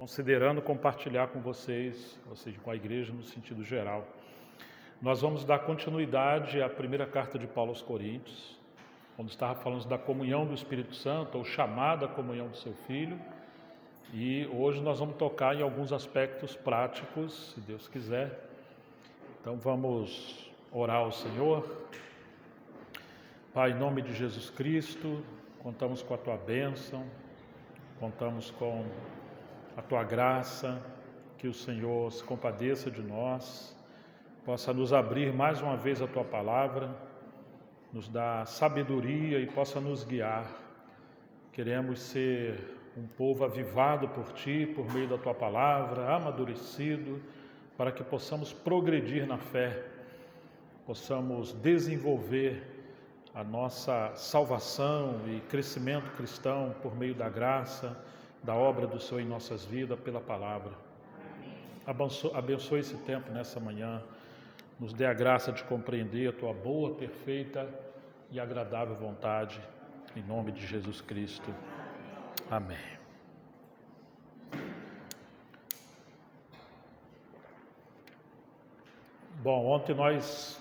Considerando compartilhar com vocês, ou seja, com a igreja no sentido geral. Nós vamos dar continuidade à primeira carta de Paulo aos Coríntios, onde estava falando da comunhão do Espírito Santo, ou chamada comunhão do seu Filho, e hoje nós vamos tocar em alguns aspectos práticos, se Deus quiser. Então vamos orar ao Senhor. Pai, em nome de Jesus Cristo, contamos com a Tua bênção, contamos com a Tua graça, que o Senhor se compadeça de nós, possa nos abrir mais uma vez a Tua palavra, nos dar sabedoria e possa nos guiar. Queremos ser um povo avivado por Ti, por meio da Tua palavra, amadurecido, para que possamos progredir na fé, possamos desenvolver a nossa salvação e crescimento cristão por meio da graça, da obra do Senhor em nossas vidas, pela palavra. Abençoe esse tempo nessa manhã, nos dê a graça de compreender a Tua boa, perfeita e agradável vontade, em nome de Jesus Cristo. Amém. Bom, ontem nós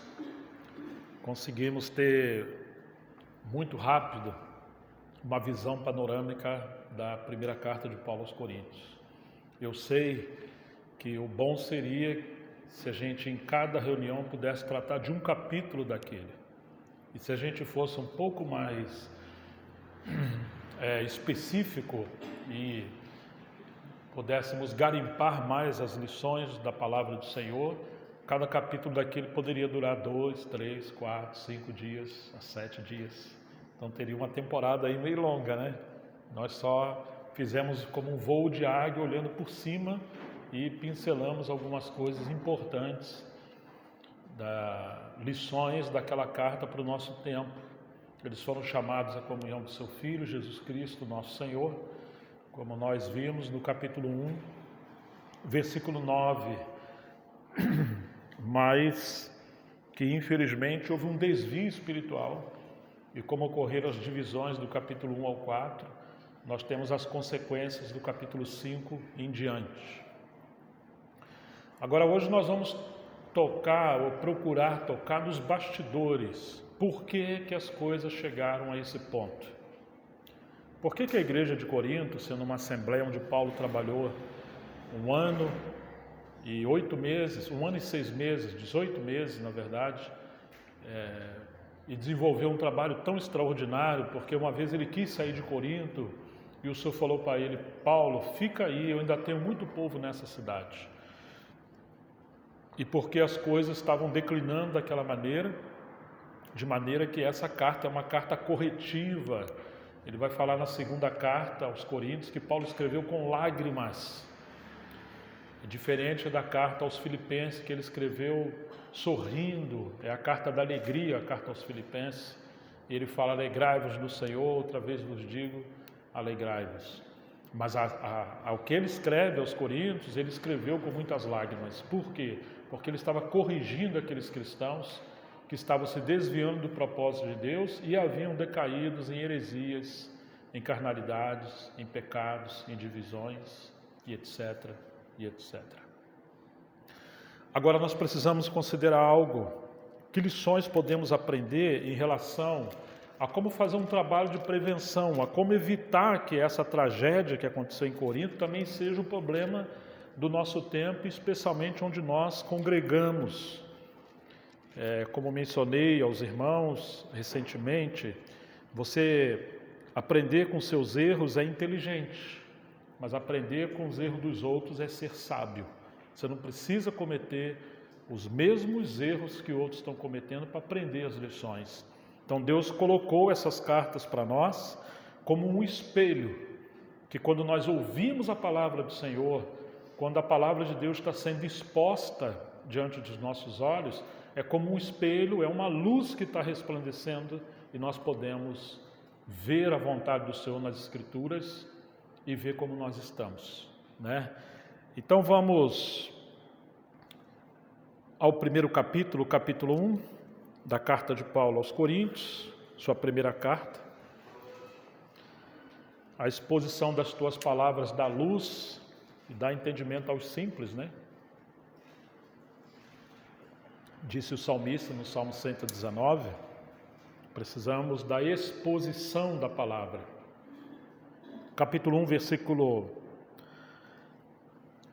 conseguimos ter muito rápido uma visão panorâmica da primeira carta de Paulo aos Coríntios. Eu sei que o bom seria se a gente em cada reunião pudesse tratar de um capítulo daquele. E se a gente fosse um pouco mais específico e pudéssemos garimpar mais as lições da palavra do Senhor, cada capítulo daquele poderia durar 2, 3, 4, 5 dias, 7 dias. Então teria uma temporada aí meio longa, né? Nós só fizemos como um voo de águia, olhando por cima e pincelamos algumas coisas importantes, lições daquela carta para o nosso tempo. Eles foram chamados à comunhão do seu Filho, Jesus Cristo, nosso Senhor, como nós vimos no capítulo 1, versículo 9, mas que infelizmente houve um desvio espiritual, e como ocorreram as divisões do capítulo 1 ao 4, nós temos as consequências do capítulo 5 em diante. Agora hoje nós vamos tocar ou procurar tocar nos bastidores. Por que que as coisas chegaram a esse ponto? Por que que a igreja de Corinto, sendo uma assembleia onde Paulo trabalhou 1 ano e 8 meses, 1 ano e 6 meses, 18 meses na verdade, e desenvolveu um trabalho tão extraordinário, porque uma vez ele quis sair de Corinto e o Senhor falou para ele: Paulo, fica aí, eu ainda tenho muito povo nessa cidade. E porque as coisas estavam declinando daquela maneira, de maneira que essa carta é uma carta corretiva. Ele vai falar na segunda carta aos Coríntios que Paulo escreveu com lágrimas. É diferente da carta aos Filipenses, que ele escreveu sorrindo. É a carta da alegria, a carta aos Filipenses. Ele fala: alegrai-vos no Senhor, outra vez vos digo, alegrai-vos. Mas ao que ele escreve aos Coríntios, ele escreveu com muitas lágrimas. Por quê? Porque ele estava corrigindo aqueles cristãos que estavam se desviando do propósito de Deus e haviam decaídos em heresias, em carnalidades, em pecados, em divisões, e etc, e etc. Agora nós precisamos considerar algo. Que lições podemos aprender em relação a como fazer um trabalho de prevenção, a como evitar que essa tragédia que aconteceu em Corinto também seja o problema do nosso tempo, especialmente onde nós congregamos. Como mencionei aos irmãos recentemente, você aprender com seus erros é inteligente, mas aprender com os erros dos outros é ser sábio. Você não precisa cometer os mesmos erros que outros estão cometendo para aprender as lições. Então Deus colocou essas cartas para nós como um espelho, que quando nós ouvimos a palavra do Senhor, quando a palavra de Deus está sendo exposta diante dos nossos olhos, é como um espelho, é uma luz que está resplandecendo e nós podemos ver a vontade do Senhor nas Escrituras e ver como nós estamos, né? Então vamos ao primeiro capítulo, capítulo 1 da carta de Paulo aos Coríntios, sua primeira carta. A exposição das tuas palavras dá luz e dá entendimento aos simples, né? Disse o salmista no Salmo 119, precisamos da exposição da palavra. Capítulo 1, versículo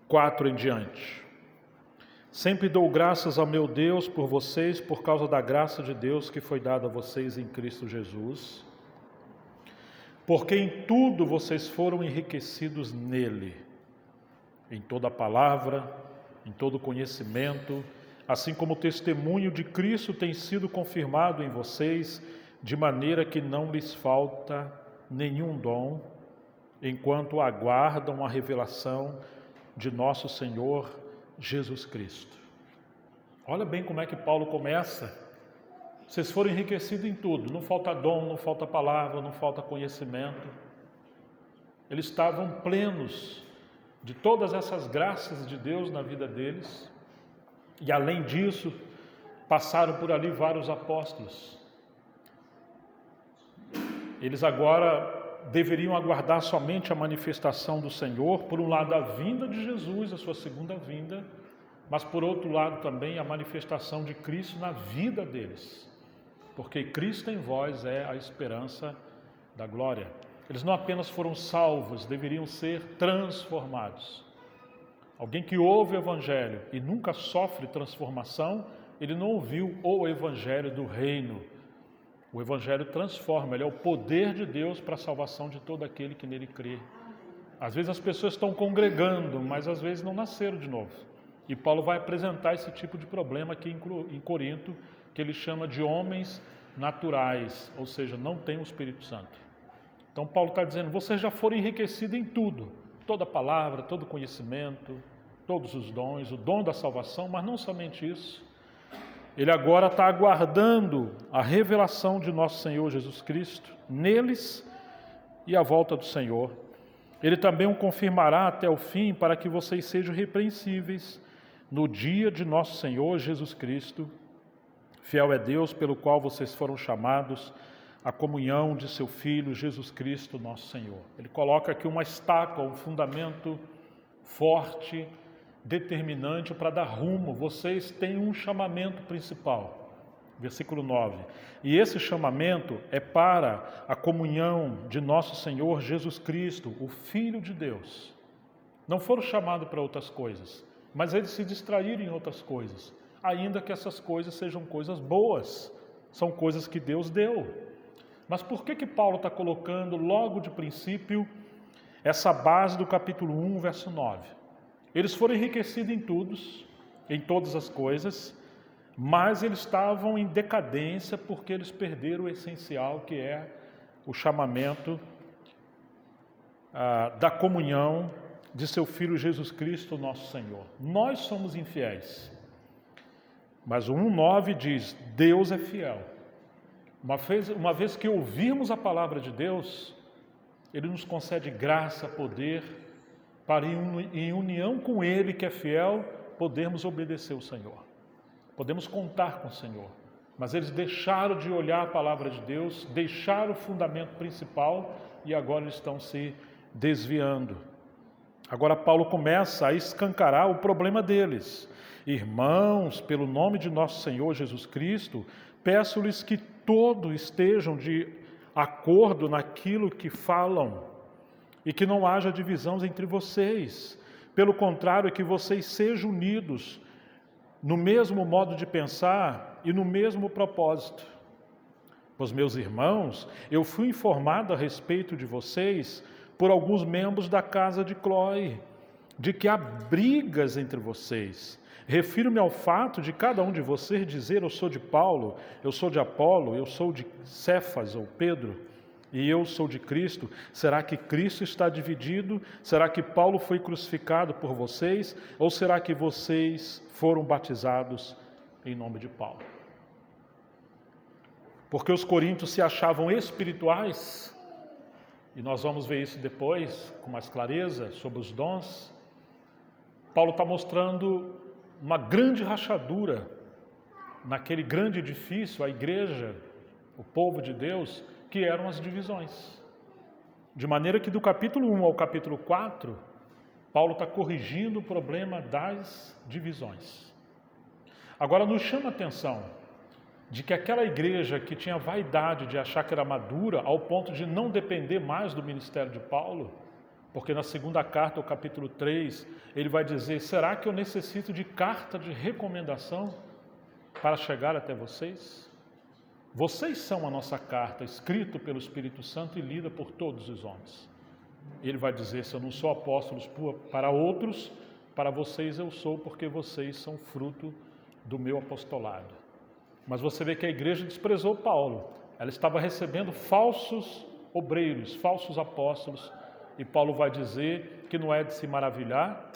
4 em diante. Sempre dou graças ao meu Deus por vocês, por causa da graça de Deus que foi dada a vocês em Cristo Jesus, porque em tudo vocês foram enriquecidos nele, em toda a palavra, em todo conhecimento, assim como o testemunho de Cristo tem sido confirmado em vocês, de maneira que não lhes falta nenhum dom, enquanto aguardam a revelação de nosso Senhor Jesus Cristo. Olha bem como é que Paulo começa. Vocês foram enriquecidos em tudo, não falta dom, não falta palavra, não falta conhecimento. Eles estavam plenos de todas essas graças de Deus na vida deles. E além disso, passaram por ali vários apóstolos. Eles agora deveriam aguardar somente a manifestação do Senhor, por um lado a vinda de Jesus, a sua segunda vinda, mas por outro lado também a manifestação de Cristo na vida deles, porque Cristo em vós é a esperança da glória. Eles não apenas foram salvos, deveriam ser transformados. Alguém que ouve o Evangelho e nunca sofre transformação, ele não ouviu o Evangelho do reino. O Evangelho transforma, ele é o poder de Deus para a salvação de todo aquele que nele crê. Às vezes as pessoas estão congregando, mas às vezes não nasceram de novo. E Paulo vai apresentar esse tipo de problema aqui em Corinto, que ele chama de homens naturais, ou seja, não tem o Espírito Santo. Então Paulo está dizendo, vocês já foram enriquecidos em tudo, toda a palavra, todo o conhecimento, todos os dons, o dom da salvação, mas não somente isso. Ele agora está aguardando a revelação de nosso Senhor Jesus Cristo neles e a volta do Senhor. Ele também o confirmará até o fim para que vocês sejam repreensíveis no dia de nosso Senhor Jesus Cristo. Fiel é Deus pelo qual vocês foram chamados à comunhão de seu Filho Jesus Cristo, nosso Senhor. Ele coloca aqui uma estaca, um fundamento forte, determinante para dar rumo. Vocês têm um chamamento principal. Versículo 9. E esse chamamento é para a comunhão de nosso Senhor Jesus Cristo, o Filho de Deus. Não foram chamados para outras coisas, mas eles se distraíram em outras coisas, ainda que essas coisas sejam coisas boas, são coisas que Deus deu. Mas por que Paulo está colocando logo de princípio essa base do capítulo 1, verso 9? Eles foram enriquecidos em todas as coisas, mas eles estavam em decadência porque eles perderam o essencial, que é o chamamento da comunhão de seu Filho Jesus Cristo, nosso Senhor. Nós somos infiéis, mas o 1,9 diz, Deus é fiel. Uma vez que ouvirmos a palavra de Deus, Ele nos concede graça, poder, para em união com Ele, que é fiel, podermos obedecer o Senhor. Podemos contar com o Senhor. Mas eles deixaram de olhar a palavra de Deus, deixaram o fundamento principal e agora eles estão se desviando. Agora Paulo começa a escancarar o problema deles. Irmãos, pelo nome de nosso Senhor Jesus Cristo, peço-lhes que todos estejam de acordo naquilo que falam, e que não haja divisões entre vocês. Pelo contrário, que vocês sejam unidos no mesmo modo de pensar e no mesmo propósito. Pois, meus irmãos, eu fui informado a respeito de vocês por alguns membros da casa de Cloe, de que há brigas entre vocês. Refiro-me ao fato de cada um de vocês dizer, eu sou de Paulo, eu sou de Apolo, eu sou de Cefas ou Pedro, e eu sou de Cristo. Será que Cristo está dividido? Será que Paulo foi crucificado por vocês? Ou será que vocês foram batizados em nome de Paulo? Porque os coríntios se achavam espirituais, e nós vamos ver isso depois com mais clareza sobre os dons. Paulo está mostrando uma grande rachadura naquele grande edifício, a igreja, o povo de Deus, que eram as divisões. De maneira que do capítulo 1 ao capítulo 4, Paulo está corrigindo o problema das divisões. Agora nos chama a atenção de que aquela igreja que tinha vaidade de achar que era madura, ao ponto de não depender mais do ministério de Paulo, porque na segunda carta, o capítulo 3, ele vai dizer: será que eu necessito de carta de recomendação para chegar até vocês? Vocês são a nossa carta, escrita pelo Espírito Santo e lida por todos os homens. Ele vai dizer: se eu não sou apóstolo para outros, para vocês eu sou, porque vocês são fruto do meu apostolado. Mas você vê que a igreja desprezou Paulo. Ela estava recebendo falsos obreiros, falsos apóstolos. E Paulo vai dizer que não é de se maravilhar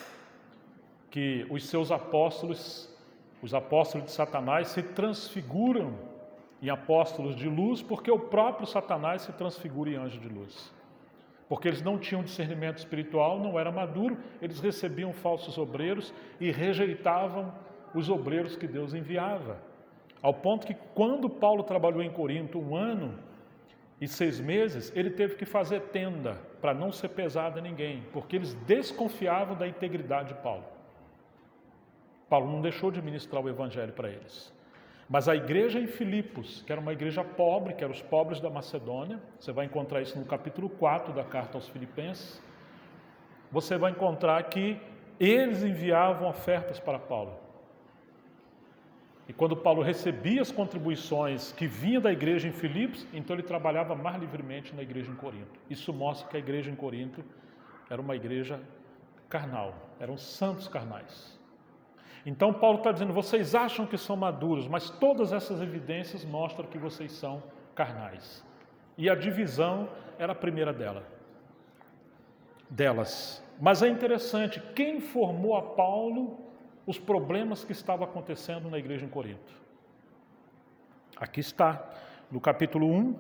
que os seus apóstolos, os apóstolos de Satanás, se transfiguram em apóstolos de luz, porque o próprio Satanás se transfigura em anjo de luz. Porque eles não tinham discernimento espiritual, não era maduro, eles recebiam falsos obreiros e rejeitavam os obreiros que Deus enviava. Ao ponto que quando Paulo trabalhou em Corinto 1 ano e 6 meses, ele teve que fazer tenda para não ser pesado a ninguém, porque eles desconfiavam da integridade de Paulo. Paulo não deixou de ministrar o evangelho para eles. Mas a igreja em Filipos, que era uma igreja pobre, que eram os pobres da Macedônia, você vai encontrar isso no capítulo 4 da carta aos Filipenses, você vai encontrar que eles enviavam ofertas para Paulo. E quando Paulo recebia as contribuições que vinham da igreja em Filipos, então ele trabalhava mais livremente na igreja em Corinto. Isso mostra que a igreja em Corinto era uma igreja carnal, eram santos carnais. Então Paulo está dizendo: vocês acham que são maduros, mas todas essas evidências mostram que vocês são carnais. E a divisão era a primeira delas. Mas é interessante, quem informou a Paulo os problemas que estavam acontecendo na igreja em Corinto? Aqui está, no capítulo 1,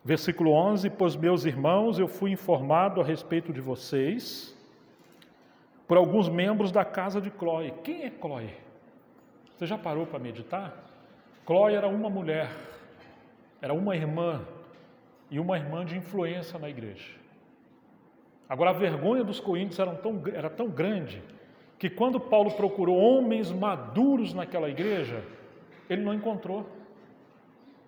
versículo 11: pois, meus irmãos, eu fui informado a respeito de vocês por alguns membros da casa de Cloe. Quem é Cloe? Você já parou para meditar? Cloe era uma mulher, era uma irmã, e uma irmã de influência na igreja. Agora, a vergonha dos coríntios era tão grande, que quando Paulo procurou homens maduros naquela igreja, ele não encontrou.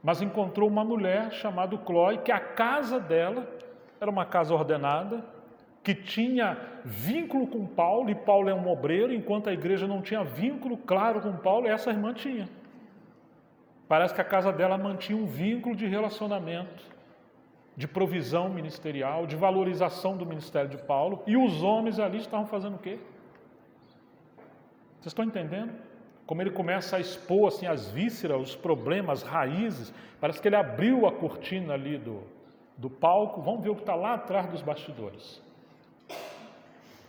Mas encontrou uma mulher chamada Cloe, que a casa dela era uma casa ordenada, que tinha vínculo com Paulo, e Paulo é um obreiro, enquanto a igreja não tinha vínculo claro com Paulo, essa irmã tinha. Parece que a casa dela mantinha um vínculo de relacionamento, de provisão ministerial, de valorização do ministério de Paulo, e os homens ali estavam fazendo o quê? Vocês estão entendendo? Como ele começa a expor assim, as vísceras, os problemas, as raízes. Parece que ele abriu a cortina ali do palco. Vamos ver o que está lá atrás dos bastidores.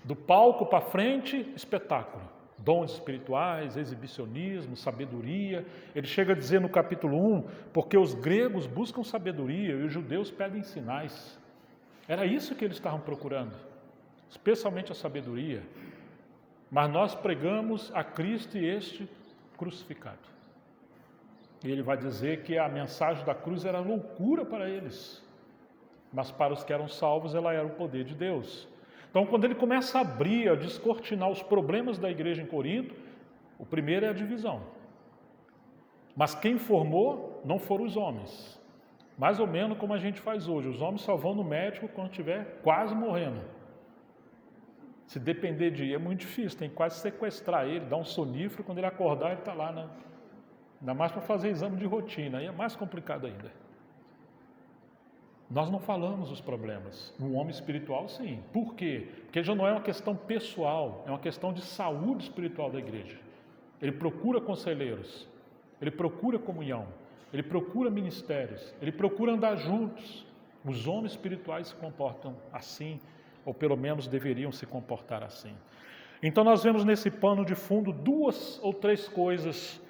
Do palco para frente, espetáculo. Dons espirituais, exibicionismo, sabedoria. Ele chega a dizer no capítulo 1, porque os gregos buscam sabedoria e os judeus pedem sinais. Era isso que eles estavam procurando, especialmente a sabedoria. Mas nós pregamos a Cristo e este crucificado. E ele vai dizer que a mensagem da cruz era loucura para eles, mas para os que eram salvos ela era o poder de Deus. Então, quando ele começa a abrir, a descortinar os problemas da igreja em Corinto, o primeiro é a divisão. Mas quem formou não foram os homens. Mais ou menos como a gente faz hoje. Os homens só vão no médico quando estiver quase morrendo. Se depender de ir, é muito difícil. Tem que quase sequestrar ele, dar um sonífero, quando ele acordar ele está lá, né? Ainda mais para fazer exame de rotina. Aí é mais complicado ainda. Nós não falamos os problemas. No homem espiritual, sim. Por quê? Porque já não é uma questão pessoal, é uma questão de saúde espiritual da igreja. Ele procura conselheiros, ele procura comunhão, ele procura ministérios, ele procura andar juntos. Os homens espirituais se comportam assim, ou pelo menos deveriam se comportar assim. Então nós vemos nesse pano de fundo 2 ou 3 coisas,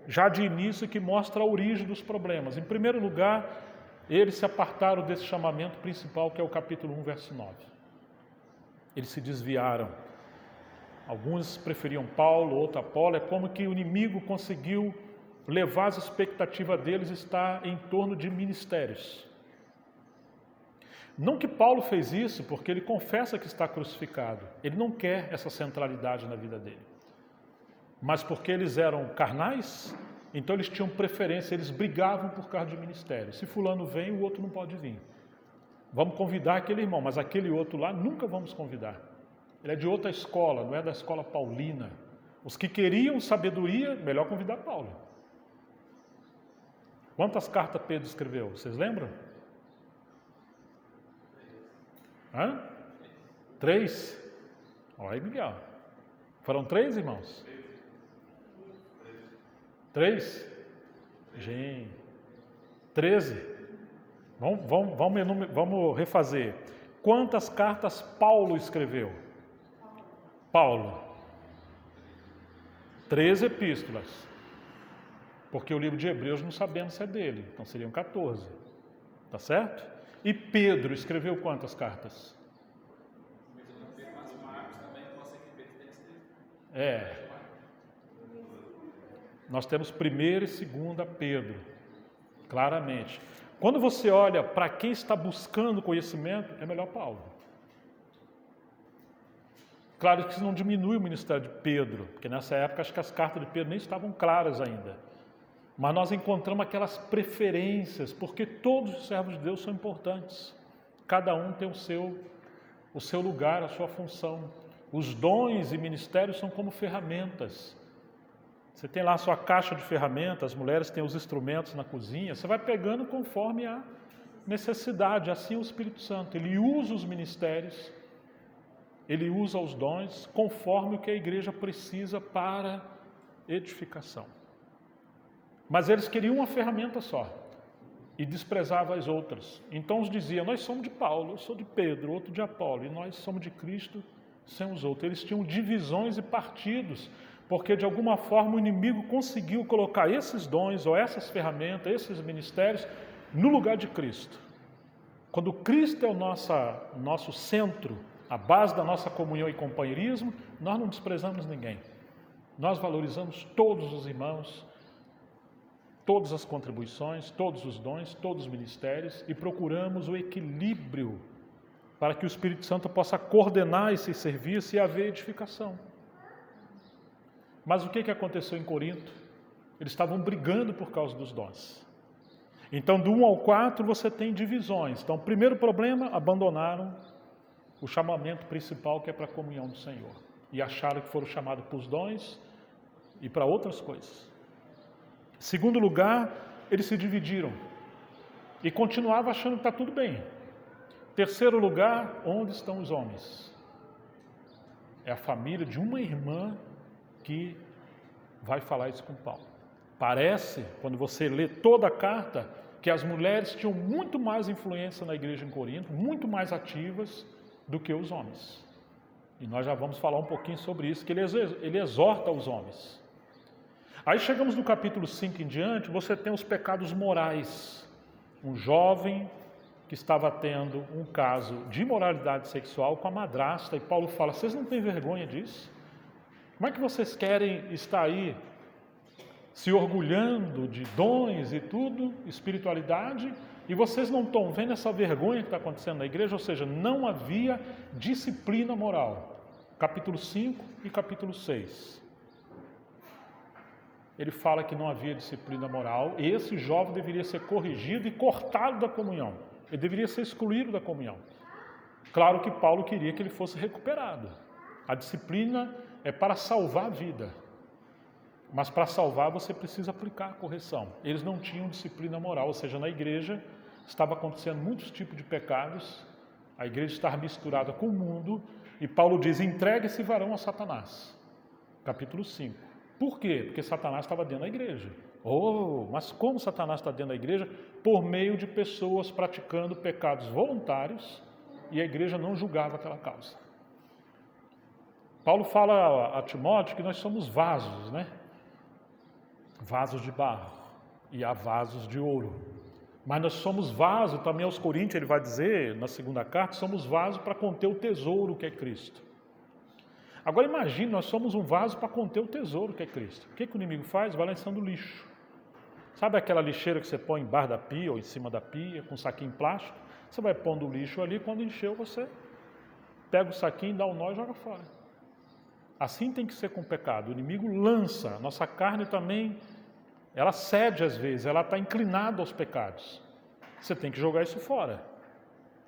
já de início, que mostram a origem dos problemas. Em primeiro lugar, eles se apartaram desse chamamento principal, que é o capítulo 1, verso 9. Eles se desviaram. Alguns preferiam Paulo, outros Apolo. É como que o inimigo conseguiu levar as expectativas deles a estar em torno de ministérios. Não que Paulo fez isso porque ele confessa que está crucificado. Ele não quer essa centralidade na vida dele. Mas porque eles eram carnais, então eles tinham preferência, eles brigavam por causa de ministério. Se fulano vem, o outro não pode vir. Vamos convidar aquele irmão, mas aquele outro lá nunca vamos convidar. Ele é de outra escola, não é da escola paulina. Os que queriam sabedoria, melhor convidar Paulo. Quantas cartas Pedro escreveu? Vocês lembram? 3? Olha aí, Miguel. Foram 3, irmãos? 3? Gente, 13. Vamos refazer. Quantas cartas Paulo escreveu? Paulo. 13 epístolas. Porque o livro de Hebreus não sabemos se é dele, então seriam 14. Tá certo? E Pedro escreveu quantas cartas? Nós temos 1ª e 2ª Pedro, claramente. Quando você olha para quem está buscando conhecimento, é melhor Paulo. Claro que isso não diminui o ministério de Pedro, porque nessa época acho que as cartas de Pedro nem estavam claras ainda. Mas nós encontramos aquelas preferências, porque todos os servos de Deus são importantes. Cada um tem o seu lugar, a sua função. Os dons e ministérios são como ferramentas. Você tem lá a sua caixa de ferramentas, as mulheres têm os instrumentos na cozinha, você vai pegando conforme a necessidade, assim é o Espírito Santo. Ele usa os ministérios, ele usa os dons, conforme o que a igreja precisa para edificação. Mas eles queriam uma ferramenta só e desprezavam as outras. Então os diziam, nós somos de Paulo, eu sou de Pedro, outro de Apolo, e nós somos de Cristo sem os outros. Eles tinham divisões e partidos, porque de alguma forma o inimigo conseguiu colocar esses dons ou essas ferramentas, esses ministérios, no lugar de Cristo. Quando Cristo é o nosso centro, a base da nossa comunhão e companheirismo, nós não desprezamos ninguém. Nós valorizamos todos os irmãos, todas as contribuições, todos os dons, todos os ministérios e procuramos o equilíbrio para que o Espírito Santo possa coordenar esse serviço e haver edificação. Mas o que aconteceu em Corinto? Eles estavam brigando por causa dos dons. Então, do 1 ao 4, você tem divisões. Então, primeiro problema, abandonaram o chamamento principal, que é para a comunhão do Senhor. E acharam que foram chamados para os dons e para outras coisas. Segundo lugar, eles se dividiram. E continuavam achando que está tudo bem. Terceiro lugar, onde estão os homens? É a família de uma irmã que vai falar isso com Paulo. Parece, quando você lê toda a carta, que as mulheres tinham muito mais influência na igreja em Corinto, muito mais ativas do que os homens. E nós já vamos falar um pouquinho sobre isso, que ele exorta os homens. Aí chegamos no capítulo 5 em diante, você tem os pecados morais. Um jovem que estava tendo um caso de imoralidade sexual com a madrasta, e Paulo fala, vocês não têm vergonha disso? Como é que vocês querem estar aí se orgulhando de dons e tudo, espiritualidade, e vocês não estão vendo essa vergonha que está acontecendo na igreja? Ou seja, não havia disciplina moral. Capítulo 5 e capítulo 6. Ele fala que não havia disciplina moral, e esse jovem deveria ser corrigido e cortado da comunhão. Ele deveria ser excluído da comunhão. Claro que Paulo queria que ele fosse recuperado. A disciplina é para salvar a vida. Mas para salvar você precisa aplicar a correção. Eles não tinham disciplina moral, ou seja, na igreja estava acontecendo muitos tipos de pecados, a igreja estava misturada com o mundo, e Paulo diz, entregue esse varão a Satanás. Capítulo 5. Por quê? Porque Satanás estava dentro da igreja. Mas como Satanás está dentro da igreja? Por meio de pessoas praticando pecados voluntários, e a igreja não julgava aquela causa. Paulo fala a Timóteo que nós somos vasos, né? Vasos de barro, e há vasos de ouro. Mas nós somos vasos, também aos Coríntios ele vai dizer, na segunda carta, somos vasos para conter o tesouro que é Cristo. Agora imagine, nós somos um vaso para conter o tesouro que é Cristo. O que o inimigo faz? Vai lançando lixo. Sabe aquela lixeira que você põe embaixo da pia ou em cima da pia, com um saquinho plástico? Você vai pondo o lixo ali, quando encheu você pega o saquinho, dá um nó e joga fora. Assim tem que ser com o pecado. O inimigo lança, a nossa carne também, ela cede às vezes, ela está inclinada aos pecados. Você tem que jogar isso fora.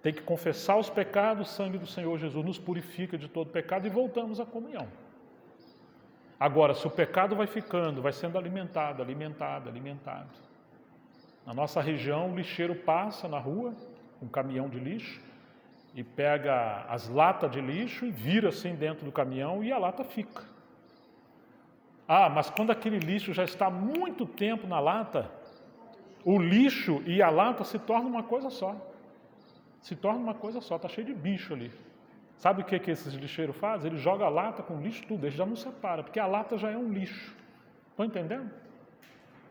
Tem que confessar os pecados, o sangue do Senhor Jesus nos purifica de todo pecado e voltamos à comunhão. Agora, se o pecado vai ficando, vai sendo alimentado. Na nossa região, o lixeiro passa na rua, um caminhão de lixo, e pega as latas de lixo e vira assim dentro do caminhão e a lata fica. Mas quando aquele lixo já está há muito tempo na lata, o lixo e a lata se tornam uma coisa só. Está cheio de bicho ali. Sabe o que esses lixeiros fazem? Eles jogam a lata com lixo tudo, eles já não separam, porque a lata já é um lixo. Estão entendendo?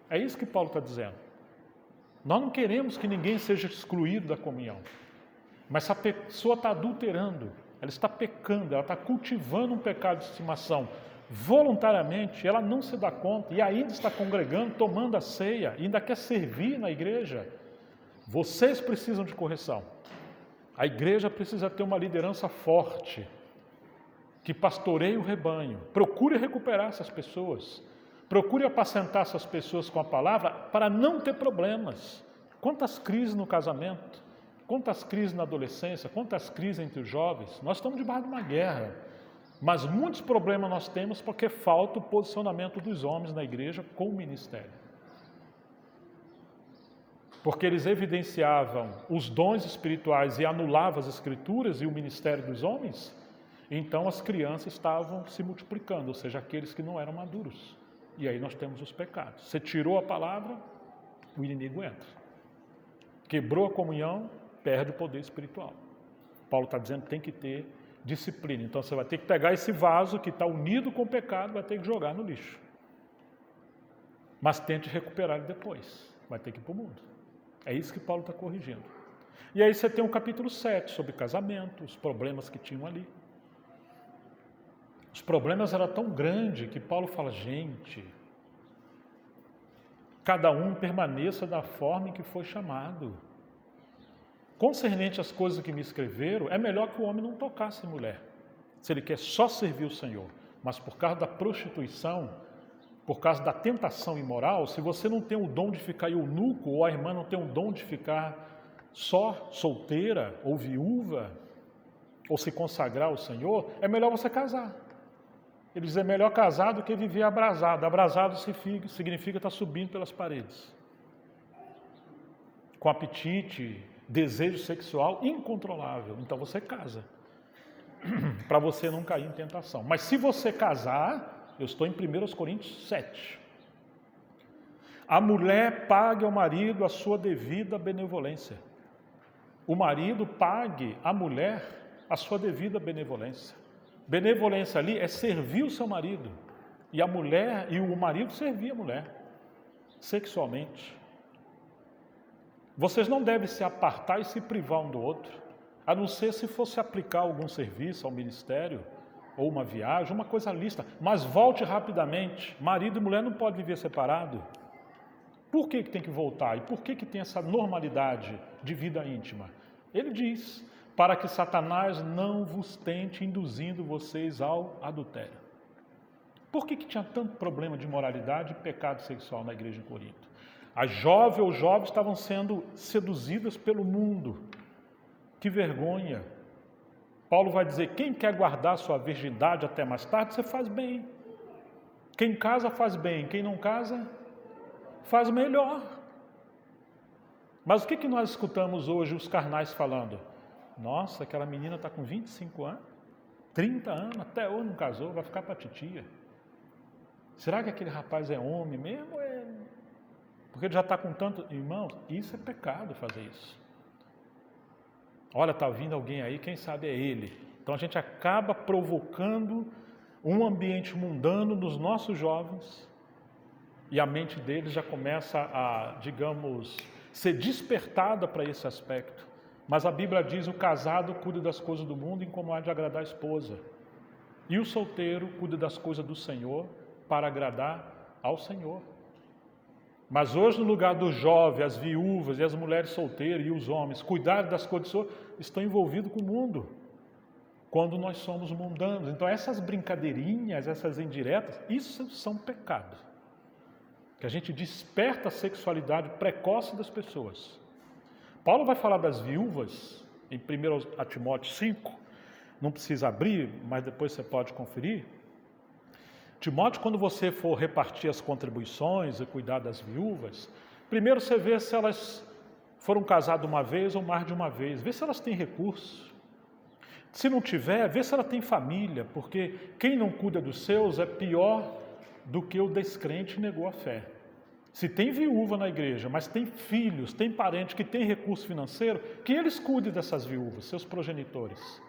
É isso que Paulo está dizendo. Nós não queremos que ninguém seja excluído da comunhão. Mas se a pessoa está adulterando, ela está pecando, ela está cultivando um pecado de estimação, voluntariamente, ela não se dá conta e ainda está congregando, tomando a ceia, e ainda quer servir na igreja, vocês precisam de correção. A igreja precisa ter uma liderança forte, que pastoreie o rebanho. Procure recuperar essas pessoas, procure apacentar essas pessoas com a palavra para não ter problemas. Quantas crises no casamento, quantas crises na adolescência, quantas crises entre os jovens. Nós estamos debaixo de uma guerra, mas muitos problemas nós temos porque falta o posicionamento dos homens na igreja com o ministério. Porque eles evidenciavam os dons espirituais e anulavam as escrituras e o ministério dos homens, então as crianças estavam se multiplicando, ou seja, aqueles que não eram maduros. E aí nós temos os pecados. Você tirou a palavra, o inimigo entra. Quebrou a comunhão, perde o poder espiritual. Paulo está dizendo que tem que ter disciplina. Então você vai ter que pegar esse vaso que está unido com o pecado, vai ter que jogar no lixo. Mas tente recuperar ele depois. Vai ter que ir para o mundo. É isso que Paulo está corrigindo. E aí você tem o capítulo 7 sobre casamento, os problemas que tinham ali. Os problemas eram tão grandes que Paulo fala, gente, cada um permaneça da forma em que foi chamado. Concernente às coisas que me escreveram, é melhor que o homem não tocasse mulher, se ele quer só servir o Senhor. Mas por causa da prostituição, por causa da tentação imoral, se você não tem o dom de ficar eunuco, ou a irmã não tem o dom de ficar só solteira ou viúva, ou se consagrar ao Senhor, é melhor você casar. Ele diz, é melhor casar do que viver abrasado. Abrasado significa estar subindo pelas paredes, com apetite, desejo sexual incontrolável. Então você casa, para você não cair em tentação. Mas se você casar, eu estou em 1 Coríntios 7. A mulher pague ao marido a sua devida benevolência. O marido pague à mulher a sua devida benevolência. Benevolência ali é servir o seu marido. E a mulher e o marido servir a mulher sexualmente. Vocês não devem se apartar e se privar um do outro, a não ser se fosse aplicar algum serviço ao ministério, ou uma viagem, uma coisa lícita, mas volte rapidamente. Marido e mulher não podem viver separado. Por que tem que voltar? E por que tem essa normalidade de vida íntima? Ele diz, para que Satanás não vos tente induzindo vocês ao adultério. Por que tinha tanto problema de imoralidade e pecado sexual na igreja em Corinto? As jovens ou jovens estavam sendo seduzidas pelo mundo. Que vergonha! Paulo vai dizer, quem quer guardar sua virgindade até mais tarde, você faz bem. Quem casa faz bem, quem não casa faz melhor. Mas o que nós escutamos hoje os carnais falando? Nossa, aquela menina está com 25 anos, 30 anos, até hoje não casou, vai ficar para a titia. Será que aquele rapaz é homem mesmo? Porque ele já está com tanto... Irmãos, isso é pecado fazer isso. Olha, está vindo alguém aí, quem sabe é ele. Então a gente acaba provocando um ambiente mundano nos nossos jovens e a mente deles já começa a, digamos, ser despertada para esse aspecto. Mas a Bíblia diz, o casado cuida das coisas do mundo em como há de agradar a esposa. E o solteiro cuida das coisas do Senhor para agradar ao Senhor. Mas hoje, no lugar do jovem, as viúvas e as mulheres solteiras e os homens cuidarem das condições, estão envolvidos com o mundo, quando nós somos mundanos. Então essas brincadeirinhas, essas indiretas, isso são pecados. Que a gente desperta a sexualidade precoce das pessoas. Paulo vai falar das viúvas, em 1 Timóteo 5, não precisa abrir, mas depois você pode conferir. Timóteo, quando você for repartir as contribuições e cuidar das viúvas, primeiro você vê se elas foram casadas uma vez ou mais de uma vez, vê se elas têm recursos. Se não tiver, vê se ela tem família, porque quem não cuida dos seus é pior do que o descrente e negou a fé. Se tem viúva na igreja, mas tem filhos, tem parentes que têm recurso financeiro, que eles cuidem dessas viúvas, seus progenitores,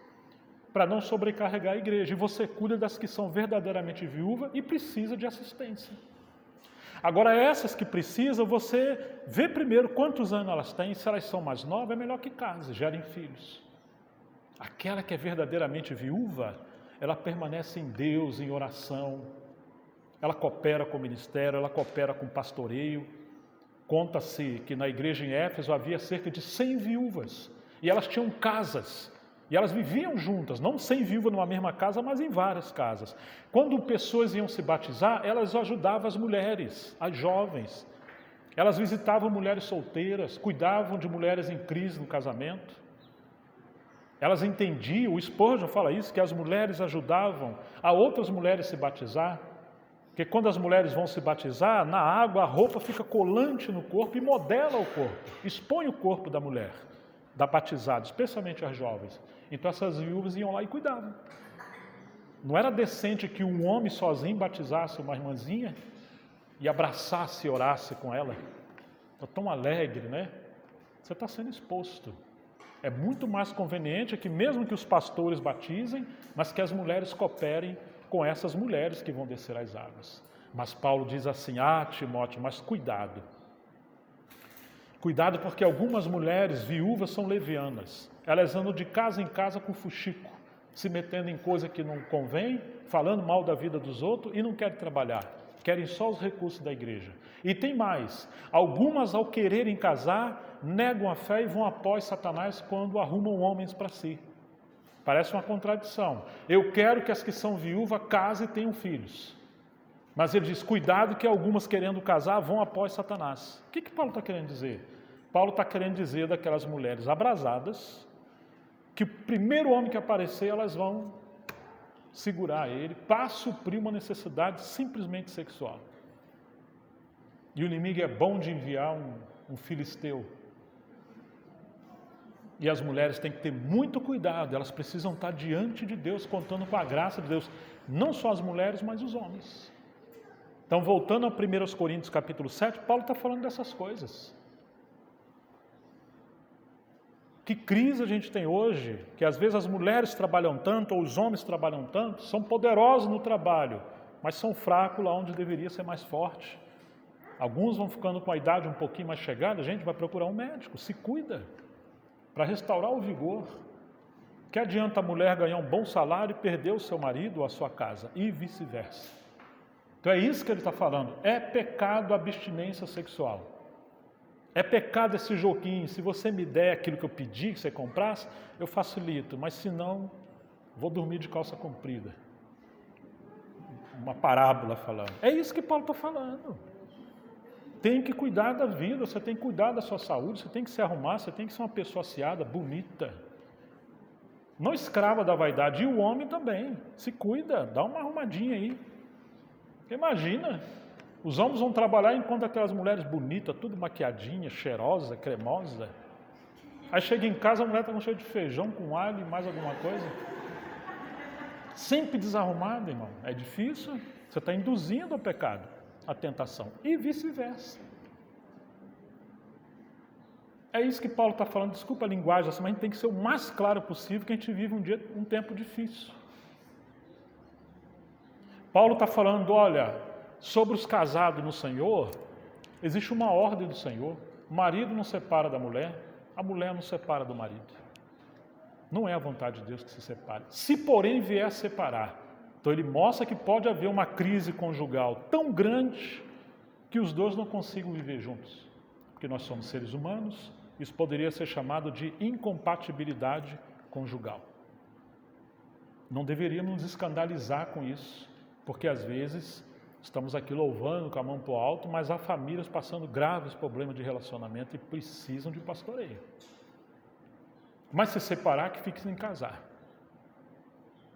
para não sobrecarregar a igreja. E você cuida das que são verdadeiramente viúvas e precisa de assistência. Agora, essas que precisam, você vê primeiro quantos anos elas têm. Se elas são mais novas, é melhor que case, gerem filhos. Aquela que é verdadeiramente viúva, ela permanece em Deus, em oração. Ela coopera com o ministério, ela coopera com o pastoreio. Conta-se que na igreja em Éfeso havia cerca de 100 viúvas. E elas tinham casas. E elas viviam juntas, não 100 viúvas numa mesma casa, mas em várias casas. Quando pessoas iam se batizar, elas ajudavam as mulheres, as jovens. Elas visitavam mulheres solteiras, cuidavam de mulheres em crise no casamento. Elas entendiam, o Spurgeon fala isso, que as mulheres ajudavam a outras mulheres se batizar. Porque quando as mulheres vão se batizar, na água a roupa fica colante no corpo e modela o corpo, expõe o corpo da mulher, da batizada, especialmente as jovens. Então essas viúvas iam lá e cuidavam. Não era decente que um homem sozinho batizasse uma irmãzinha e abraçasse e orasse com ela. Está tão alegre, né? Você está sendo exposto. É muito mais conveniente que mesmo que os pastores batizem, mas que as mulheres cooperem com essas mulheres que vão descer as águas. Mas Paulo diz assim: Timóteo, mas cuidado. Cuidado, porque algumas mulheres viúvas são levianas. Elas andam de casa em casa com fuxico, se metendo em coisa que não convém, falando mal da vida dos outros e não querem trabalhar. Querem só os recursos da igreja. E tem mais. Algumas, ao quererem casar, negam a fé e vão após Satanás quando arrumam homens para si. Parece uma contradição. Eu quero que as que são viúvas casem e tenham filhos. Mas ele diz, cuidado que algumas querendo casar vão após Satanás. O que Paulo está querendo dizer? Paulo está querendo dizer daquelas mulheres abrasadas, que o primeiro homem que aparecer, elas vão segurar ele para suprir uma necessidade simplesmente sexual. E o inimigo é bom de enviar um filisteu. E as mulheres têm que ter muito cuidado, elas precisam estar diante de Deus, contando com a graça de Deus. Não só as mulheres, mas os homens. Então, voltando a 1 Coríntios capítulo 7, Paulo está falando dessas coisas. Que crise a gente tem hoje, que às vezes as mulheres trabalham tanto, ou os homens trabalham tanto, são poderosos no trabalho, mas são fracos lá onde deveria ser mais forte. Alguns vão ficando com a idade um pouquinho mais chegada, a gente vai procurar um médico, se cuida, para restaurar o vigor. Que adianta a mulher ganhar um bom salário e perder o seu marido ou a sua casa, e vice-versa. Então é isso que ele está falando, é pecado a abstinência sexual. É pecado esse joguinho, se você me der aquilo que eu pedi que você comprasse, eu facilito, mas se não, vou dormir de calça comprida. Uma parábola falando. É isso que Paulo está falando. Tem que cuidar da vida, você tem que cuidar da sua saúde, você tem que se arrumar, você tem que ser uma pessoa aciada, bonita. Não escrava da vaidade, e o homem também, se cuida, dá uma arrumadinha aí. Imagina, os homens vão trabalhar enquanto aquelas mulheres bonitas, tudo maquiadinha, cheirosa, cremosa. Aí chega em casa, a mulher está com cheio de feijão, com alho e mais alguma coisa. Sempre desarrumada, irmão. É difícil, você está induzindo ao pecado, à tentação. E vice-versa. É isso que Paulo está falando, desculpa a linguagem, mas a gente tem que ser o mais claro possível, que a gente vive um tempo difícil. Paulo está falando, olha, sobre os casados no Senhor, existe uma ordem do Senhor. O marido não separa da mulher, a mulher não separa do marido. Não é a vontade de Deus que se separe. Se, porém, vier a separar, então ele mostra que pode haver uma crise conjugal tão grande que os dois não consigam viver juntos, porque nós somos seres humanos, isso poderia ser chamado de incompatibilidade conjugal. Não deveríamos nos escandalizar com isso, porque às vezes estamos aqui louvando com a mão para o alto, mas há famílias passando graves problemas de relacionamento e precisam de pastoreio. Mas se separar, que fique sem casar.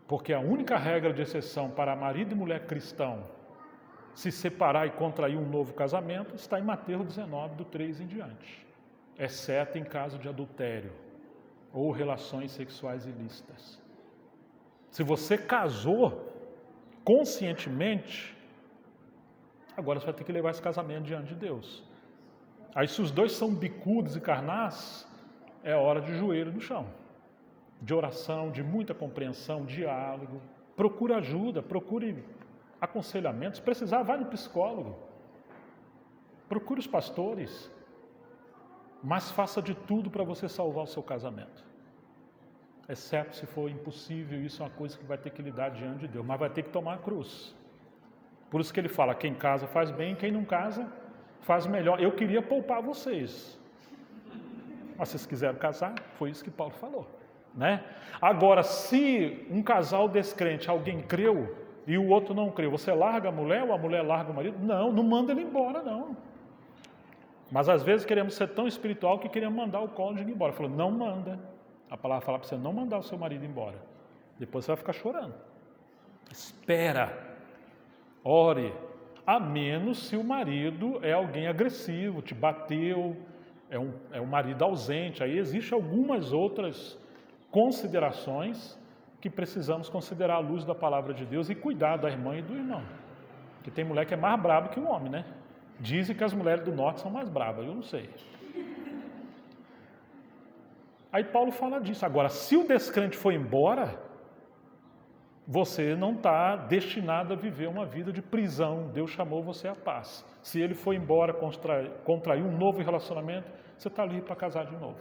Porque a única regra de exceção para marido e mulher cristão se separar e contrair um novo casamento está em Mateus 19, do 3 em diante. Exceto em caso de adultério ou relações sexuais ilícitas. Se você casou conscientemente, agora você vai ter que levar esse casamento diante de Deus. Aí se os dois são bicudos e carnais, é hora de joelho no chão. De oração, de muita compreensão, diálogo. Procure ajuda, procure aconselhamento. Se precisar, vai no psicólogo. Procure os pastores. Mas faça de tudo para você salvar o seu casamento. Exceto se for impossível, isso é uma coisa que vai ter que lidar diante de Deus. Mas vai ter que tomar a cruz. Por isso que ele fala, quem casa faz bem, quem não casa faz melhor. Eu queria poupar vocês. Mas vocês quiseram casar, foi isso que Paulo falou. Né? Agora, se um casal descrente, alguém creu e o outro não creu, você larga a mulher ou a mulher larga o marido? Não, não manda ele embora, não. Mas às vezes queremos ser tão espiritual que queremos mandar o cônjuge embora. Falou, não manda. A palavra fala para você não mandar o seu marido embora. Depois você vai ficar chorando. Espera. Ore. A menos se o marido é alguém agressivo, te bateu, é um marido ausente. Aí existem algumas outras considerações que precisamos considerar à luz da palavra de Deus e cuidar da irmã e do irmão. Porque tem mulher que é mais braba que o homem, né? Dizem que as mulheres do norte são mais bravas, eu não sei. Aí Paulo fala disso. Agora, se o descrente for embora, você não está destinado a viver uma vida de prisão. Deus chamou você à paz. Se ele for embora, contrair um novo relacionamento, você está livre para casar de novo.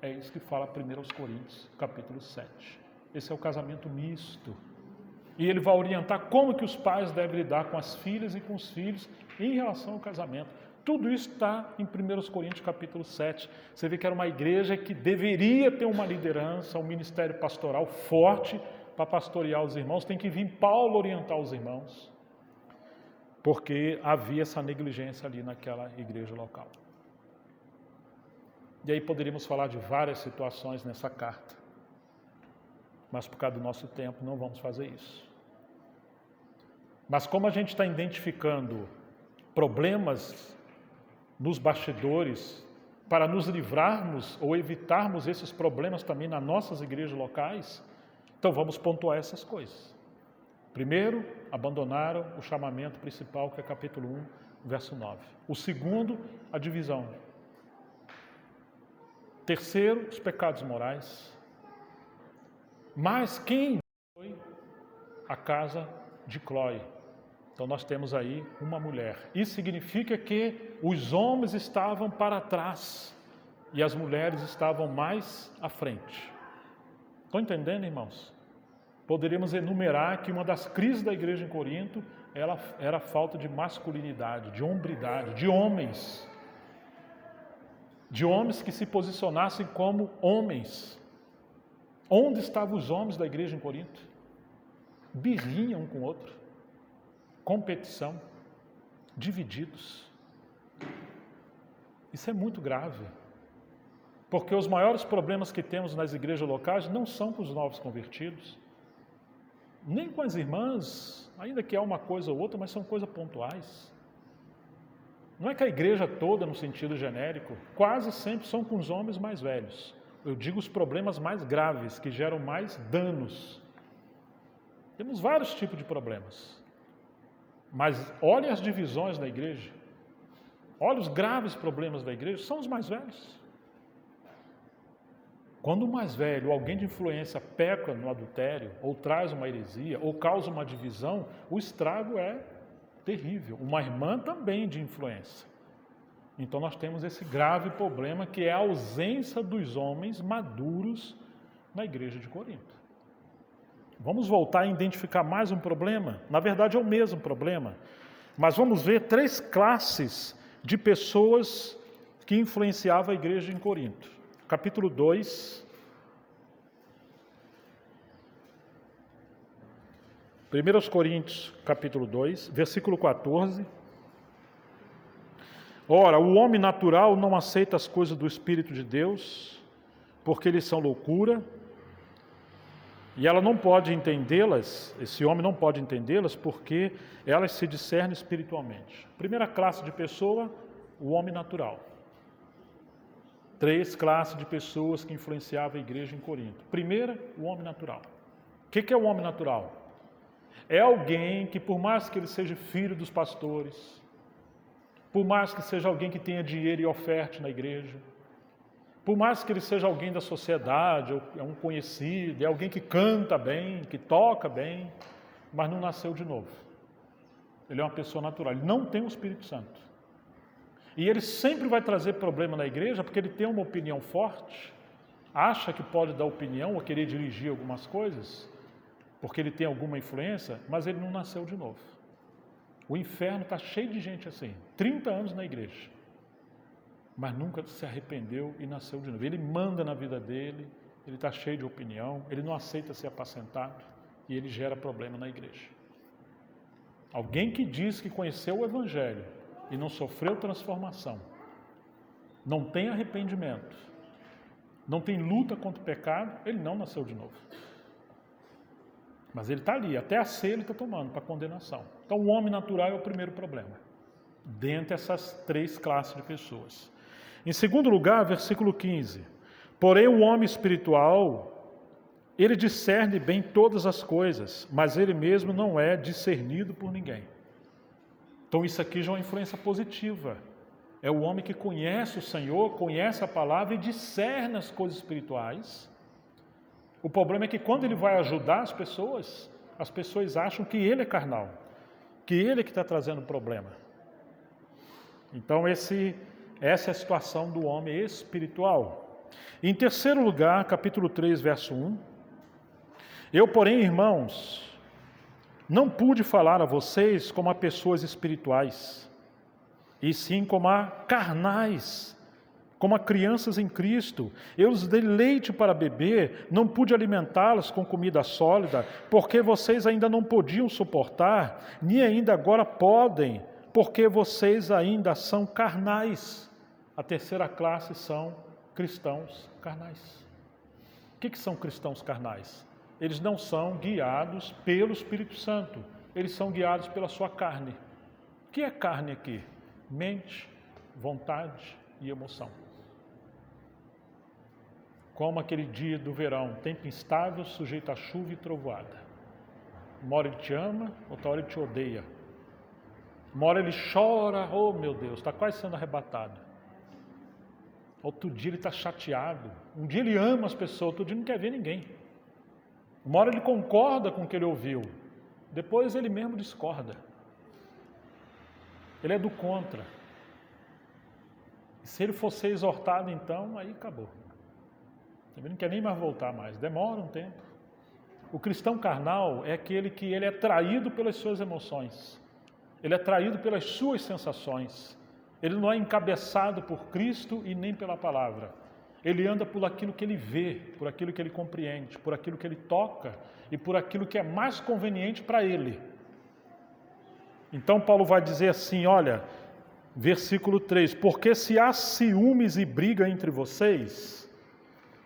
É isso que fala 1 Coríntios, capítulo 7. Esse é o casamento misto. E ele vai orientar como que os pais devem lidar com as filhas e com os filhos em relação ao casamento. Tudo isso está em 1 Coríntios, capítulo 7. Você vê que era uma igreja que deveria ter uma liderança, um ministério pastoral forte para pastorear os irmãos. Tem que vir Paulo orientar os irmãos, porque havia essa negligência ali naquela igreja local. E aí poderíamos falar de várias situações nessa carta, mas por causa do nosso tempo não vamos fazer isso. Mas como a gente está identificando problemas nos bastidores, para nos livrarmos ou evitarmos esses problemas também nas nossas igrejas locais, então vamos pontuar essas coisas. Primeiro, abandonaram o chamamento principal, que é capítulo 1, verso 9. O segundo, a divisão. Terceiro, os pecados morais. Mas quem foi a casa de Cloe? Então nós temos aí uma mulher. Isso significa que os homens estavam para trás e as mulheres estavam mais à frente. Estão entendendo, irmãos? Poderíamos enumerar que uma das crises da igreja em Corinto era a falta de masculinidade, de hombridade, de homens. De homens que se posicionassem como homens. Onde estavam os homens da igreja em Corinto? Birrinha um com o outro. Competição. Divididos. Isso é muito grave. Porque os maiores problemas que temos nas igrejas locais não são com os novos convertidos, nem com as irmãs, ainda que há uma coisa ou outra, mas são coisas pontuais. Não é que a igreja toda, no sentido genérico, quase sempre são com os homens mais velhos. Eu digo os problemas mais graves, que geram mais danos. Temos vários tipos de problemas. Mas olhe as divisões da igreja. Olhe os graves problemas da igreja, são os mais velhos. Quando o mais velho, alguém de influência, peca no adultério, ou traz uma heresia, ou causa uma divisão, o estrago é terrível. Uma irmã também de influência. Então nós temos esse grave problema que é a ausência dos homens maduros na igreja de Corinto. Vamos voltar a identificar mais um problema? Na verdade é o mesmo problema. Mas vamos ver 3 classes de pessoas que influenciavam a igreja em Corinto. Capítulo 2. 1 Coríntios, capítulo 2, versículo 14. Ora, o homem natural não aceita as coisas do Espírito de Deus, porque eles são loucura, e ela não pode entendê-las, esse homem não pode entendê-las, porque elas se discernem espiritualmente. Primeira classe de pessoa, o homem natural. 3 classes de pessoas que influenciavam a igreja em Corinto. Primeira, o homem natural. O que é o homem natural? É alguém que, por mais que ele seja filho dos pastores, por mais que seja alguém que tenha dinheiro e oferte na igreja, por mais que ele seja alguém da sociedade, ou é um conhecido, é alguém que canta bem, que toca bem, mas não nasceu de novo. Ele é uma pessoa natural, ele não tem o Espírito Santo. E ele sempre vai trazer problema na igreja, porque ele tem uma opinião forte, acha que pode dar opinião ou querer dirigir algumas coisas, porque ele tem alguma influência, mas ele não nasceu de novo. O inferno está cheio de gente assim, 30 anos na igreja, mas nunca se arrependeu e nasceu de novo. Ele manda na vida dele, ele está cheio de opinião, ele não aceita ser apacentado e ele gera problema na igreja. Alguém que diz que conheceu o Evangelho e não sofreu transformação, não tem arrependimento, não tem luta contra o pecado, ele não nasceu de novo. Mas ele está ali, até a ceia ele está tomando para condenação. Então o homem natural é o primeiro problema, dentre essas 3 classes de pessoas. Em segundo lugar, versículo 15. Porém o homem espiritual, ele discerne bem todas as coisas, mas ele mesmo não é discernido por ninguém. Então isso aqui já é uma influência positiva. É o homem que conhece o Senhor, conhece a palavra e discerne as coisas espirituais. O problema é que quando ele vai ajudar as pessoas acham que ele é carnal, que ele é que está trazendo o problema. Então essa é a situação do homem espiritual. Em terceiro lugar, capítulo 3, verso 1. Eu, porém, irmãos, não pude falar a vocês como a pessoas espirituais, e sim como a carnais, como a crianças em Cristo. Eu os dei leite para beber, não pude alimentá-los com comida sólida, porque vocês ainda não podiam suportar, nem ainda agora podem, porque vocês ainda são carnais. A terceira classe são cristãos carnais. O que são cristãos carnais? Eles não são guiados pelo Espírito Santo, eles são guiados pela sua carne. O que é carne aqui? Mente, vontade e emoção. Como aquele dia do verão, tempo instável, sujeito a chuva e trovoada. Uma hora ele te ama, outra hora ele te odeia. Uma hora ele chora, oh meu Deus, está quase sendo arrebatado. Outro dia ele está chateado. Um dia ele ama as pessoas, outro dia não quer ver ninguém. Uma hora ele concorda com o que ele ouviu, depois ele mesmo discorda. Ele é do contra. Se ele for ser exortado, então, aí acabou. Ele não quer nem mais voltar mais, demora um tempo. O cristão carnal é aquele que ele é traído pelas suas emoções, ele é traído pelas suas sensações, ele não é encabeçado por Cristo e nem pela palavra. Ele anda por aquilo que ele vê, por aquilo que ele compreende, por aquilo que ele toca e por aquilo que é mais conveniente para ele. Então Paulo vai dizer assim, olha, versículo 3, porque se há ciúmes e briga entre vocês,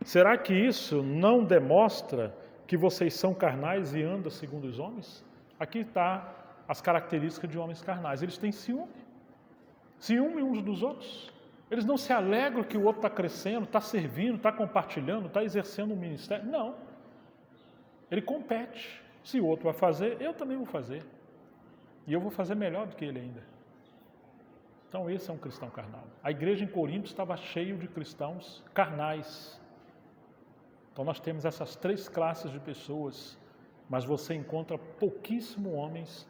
será que isso não demonstra que vocês são carnais e andam segundo os homens? Aqui está as características de homens carnais. Eles têm ciúme uns dos outros. Eles não se alegram que o outro está crescendo, está servindo, está compartilhando, está exercendo um ministério. Não. Ele compete. Se o outro vai fazer, eu também vou fazer. E eu vou fazer melhor do que ele ainda. Então esse é um cristão carnal. A igreja em Corinto estava cheia de cristãos carnais. Então nós temos essas 3 classes de pessoas, mas você encontra pouquíssimos homens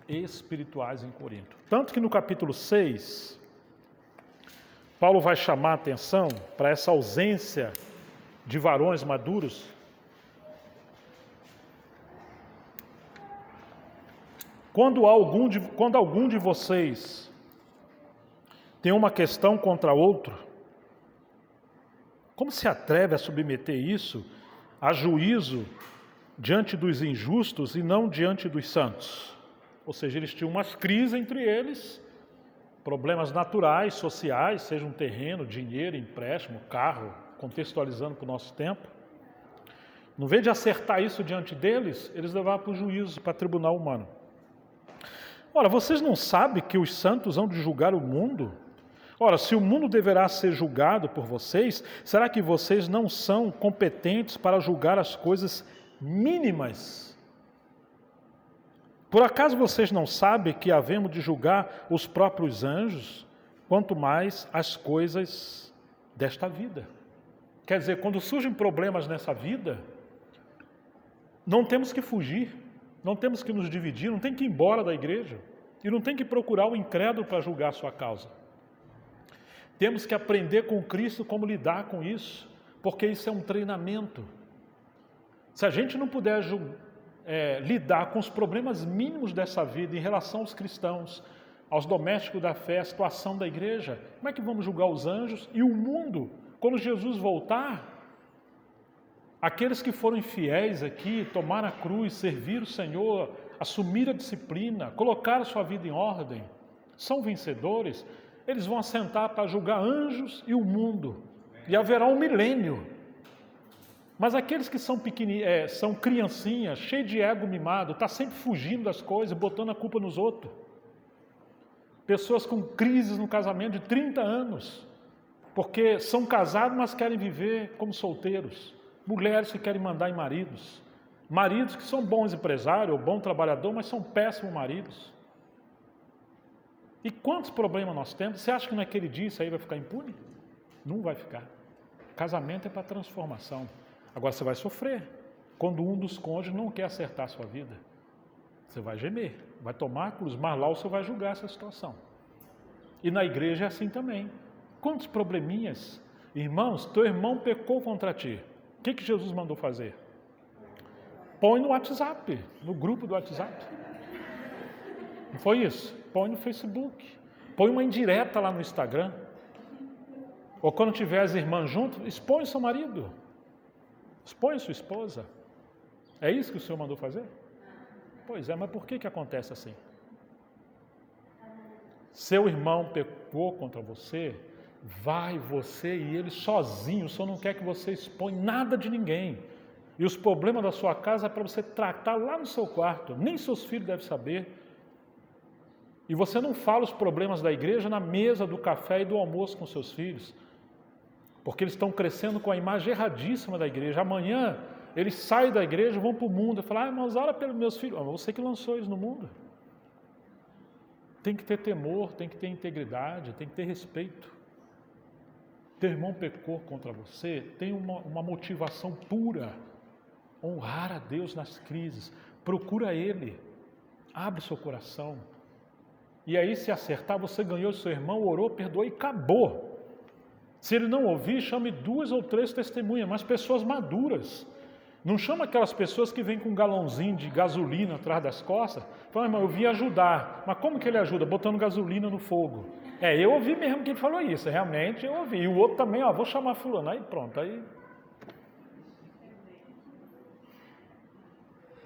espirituais em Corinto. Tanto que no capítulo 6, Paulo vai chamar a atenção para essa ausência de varões maduros. Quando algum de vocês tem uma questão contra outro, como se atreve a submeter isso a juízo diante dos injustos e não diante dos santos? Ou seja, eles tinham umas crises entre eles, problemas naturais, sociais, seja um terreno, dinheiro, empréstimo, carro, contextualizando para o nosso tempo. No vez de acertar isso diante deles, eles levavam para o juízo, para o tribunal humano. Ora, vocês não sabem que os santos hão de julgar o mundo? Ora, se o mundo deverá ser julgado por vocês, será que vocês não são competentes para julgar as coisas mínimas? Por acaso vocês não sabem que havemos de julgar os próprios anjos, quanto mais as coisas desta vida? Quer dizer, quando surgem problemas nessa vida, não temos que fugir, não temos que nos dividir, não tem que ir embora da igreja e não tem que procurar o incrédulo para julgar a sua causa. Temos que aprender com Cristo como lidar com isso, porque isso é um treinamento. Se a gente não puder lidar com os problemas mínimos dessa vida em relação aos cristãos, aos domésticos da fé, a situação da igreja, como é que vamos julgar os anjos e o mundo? Quando Jesus voltar, aqueles que foram infiéis aqui, tomaram a cruz, serviram o Senhor, assumiram a disciplina, colocaram a sua vida em ordem, são vencedores, eles vão assentar para julgar anjos e o mundo, e haverá um milênio. Mas aqueles que são são criancinhas, cheios de ego mimado, está sempre fugindo das coisas, botando a culpa nos outros. Pessoas com crises no casamento de 30 anos, porque são casados, mas querem viver como solteiros. Mulheres que querem mandar em maridos. Maridos que são bons empresários ou bons trabalhadores, mas são péssimos maridos. E quantos problemas nós temos? Você acha que naquele dia isso aí vai ficar impune? Não vai ficar. Casamento é para transformação. Agora você vai sofrer quando um dos cônjuges não quer acertar a sua vida. Você vai gemer, vai tomar a cruz, mas lá você vai julgar essa situação. E na igreja é assim também. Quantos probleminhas? Irmãos, teu irmão pecou contra ti. O que Jesus mandou fazer? Põe no WhatsApp, no grupo do WhatsApp. Não foi isso? Põe no Facebook. Põe uma indireta lá no Instagram. Ou quando tiver as irmãs junto, expõe seu marido. Expõe sua esposa. É isso que o Senhor mandou fazer? Pois é, mas por que acontece assim? Seu irmão pecou contra você, vai você e ele sozinho, o Senhor não quer que você exponha nada de ninguém. E os problemas da sua casa é para você tratar lá no seu quarto, nem seus filhos devem saber. E você não fala os problemas da igreja na mesa do café e do almoço com seus filhos, porque eles estão crescendo com a imagem erradíssima da igreja. Amanhã eles saem da igreja, vão para o mundo e falam: irmãos, ora pelos meus filhos. Você que lançou eles no mundo. Tem que ter temor, tem que ter integridade, tem que ter respeito. Teu irmão pecou contra você, tem uma motivação pura. Honrar a Deus nas crises. Procura Ele. Abre seu coração. E aí, se acertar, você ganhou seu irmão, orou, perdoou e acabou. Se ele não ouvir, chame 2 ou 3 testemunhas, mas pessoas maduras. Não chama aquelas pessoas que vêm com um galãozinho de gasolina atrás das costas. Fala: irmão, eu vim ajudar. Mas como que ele ajuda? Botando gasolina no fogo. Eu ouvi mesmo que ele falou isso, realmente eu ouvi. E o outro também, vou chamar fulano. Aí pronto, aí...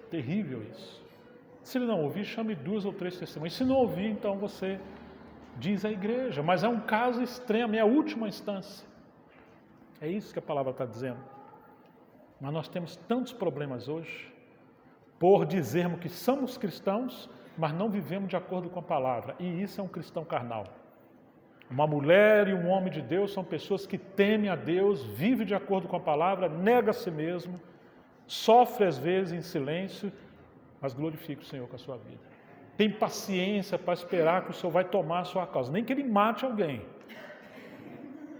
Terrível isso. Se ele não ouvir, chame 2 ou 3 testemunhas. Se não ouvir, então você diz à igreja. Mas é um caso extremo, é a última instância. É isso que a palavra está dizendo. Mas nós temos tantos problemas hoje, por dizermos que somos cristãos, mas não vivemos de acordo com a palavra. E isso é um cristão carnal. Uma mulher e um homem de Deus são pessoas que temem a Deus, vivem de acordo com a palavra, nega a si mesmo, sofre às vezes em silêncio, mas glorifica o Senhor com a sua vida. Tem paciência para esperar que o Senhor vai tomar a sua causa, nem que ele mate alguém.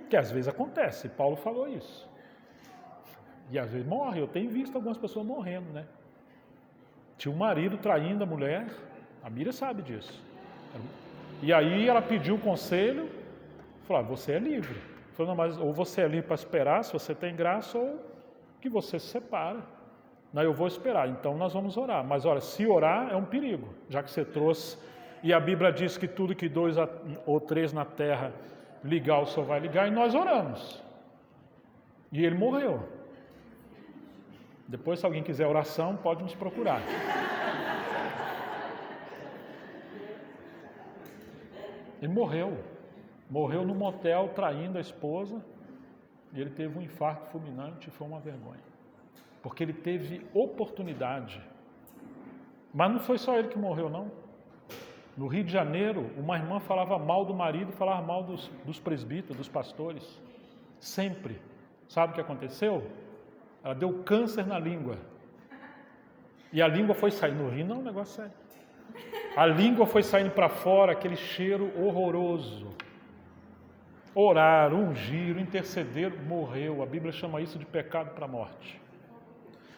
Que às vezes acontece, Paulo falou isso. E às vezes morre, eu tenho visto algumas pessoas morrendo, né? Tinha um marido traindo a mulher, a Mira sabe disso. E aí ela pediu o conselho, falou: você é livre. Falou: não, mas ou você é livre para esperar, se você tem graça, ou que você se separa. Não, eu vou esperar, então nós vamos orar. Mas olha, se orar é um perigo, já que você trouxe. E a Bíblia diz que tudo que 2 ou 3 na terra ligar, o Senhor vai ligar, e nós oramos. E ele morreu. Depois, se alguém quiser oração, pode nos procurar. Ele morreu. Morreu no motel, traindo a esposa. E ele teve um infarto fulminante e foi uma vergonha. Porque ele teve oportunidade. Mas não foi só ele que morreu, não. No Rio de Janeiro, uma irmã falava mal do marido, falava mal dos presbíteros, dos pastores. Sempre. Sabe o que aconteceu? Ela deu câncer na língua. E a língua foi saindo. No Rio não, o negócio sério. A língua foi saindo para fora, aquele cheiro horroroso. Orar, ungir, interceder, morreu. A Bíblia chama isso de pecado para a morte.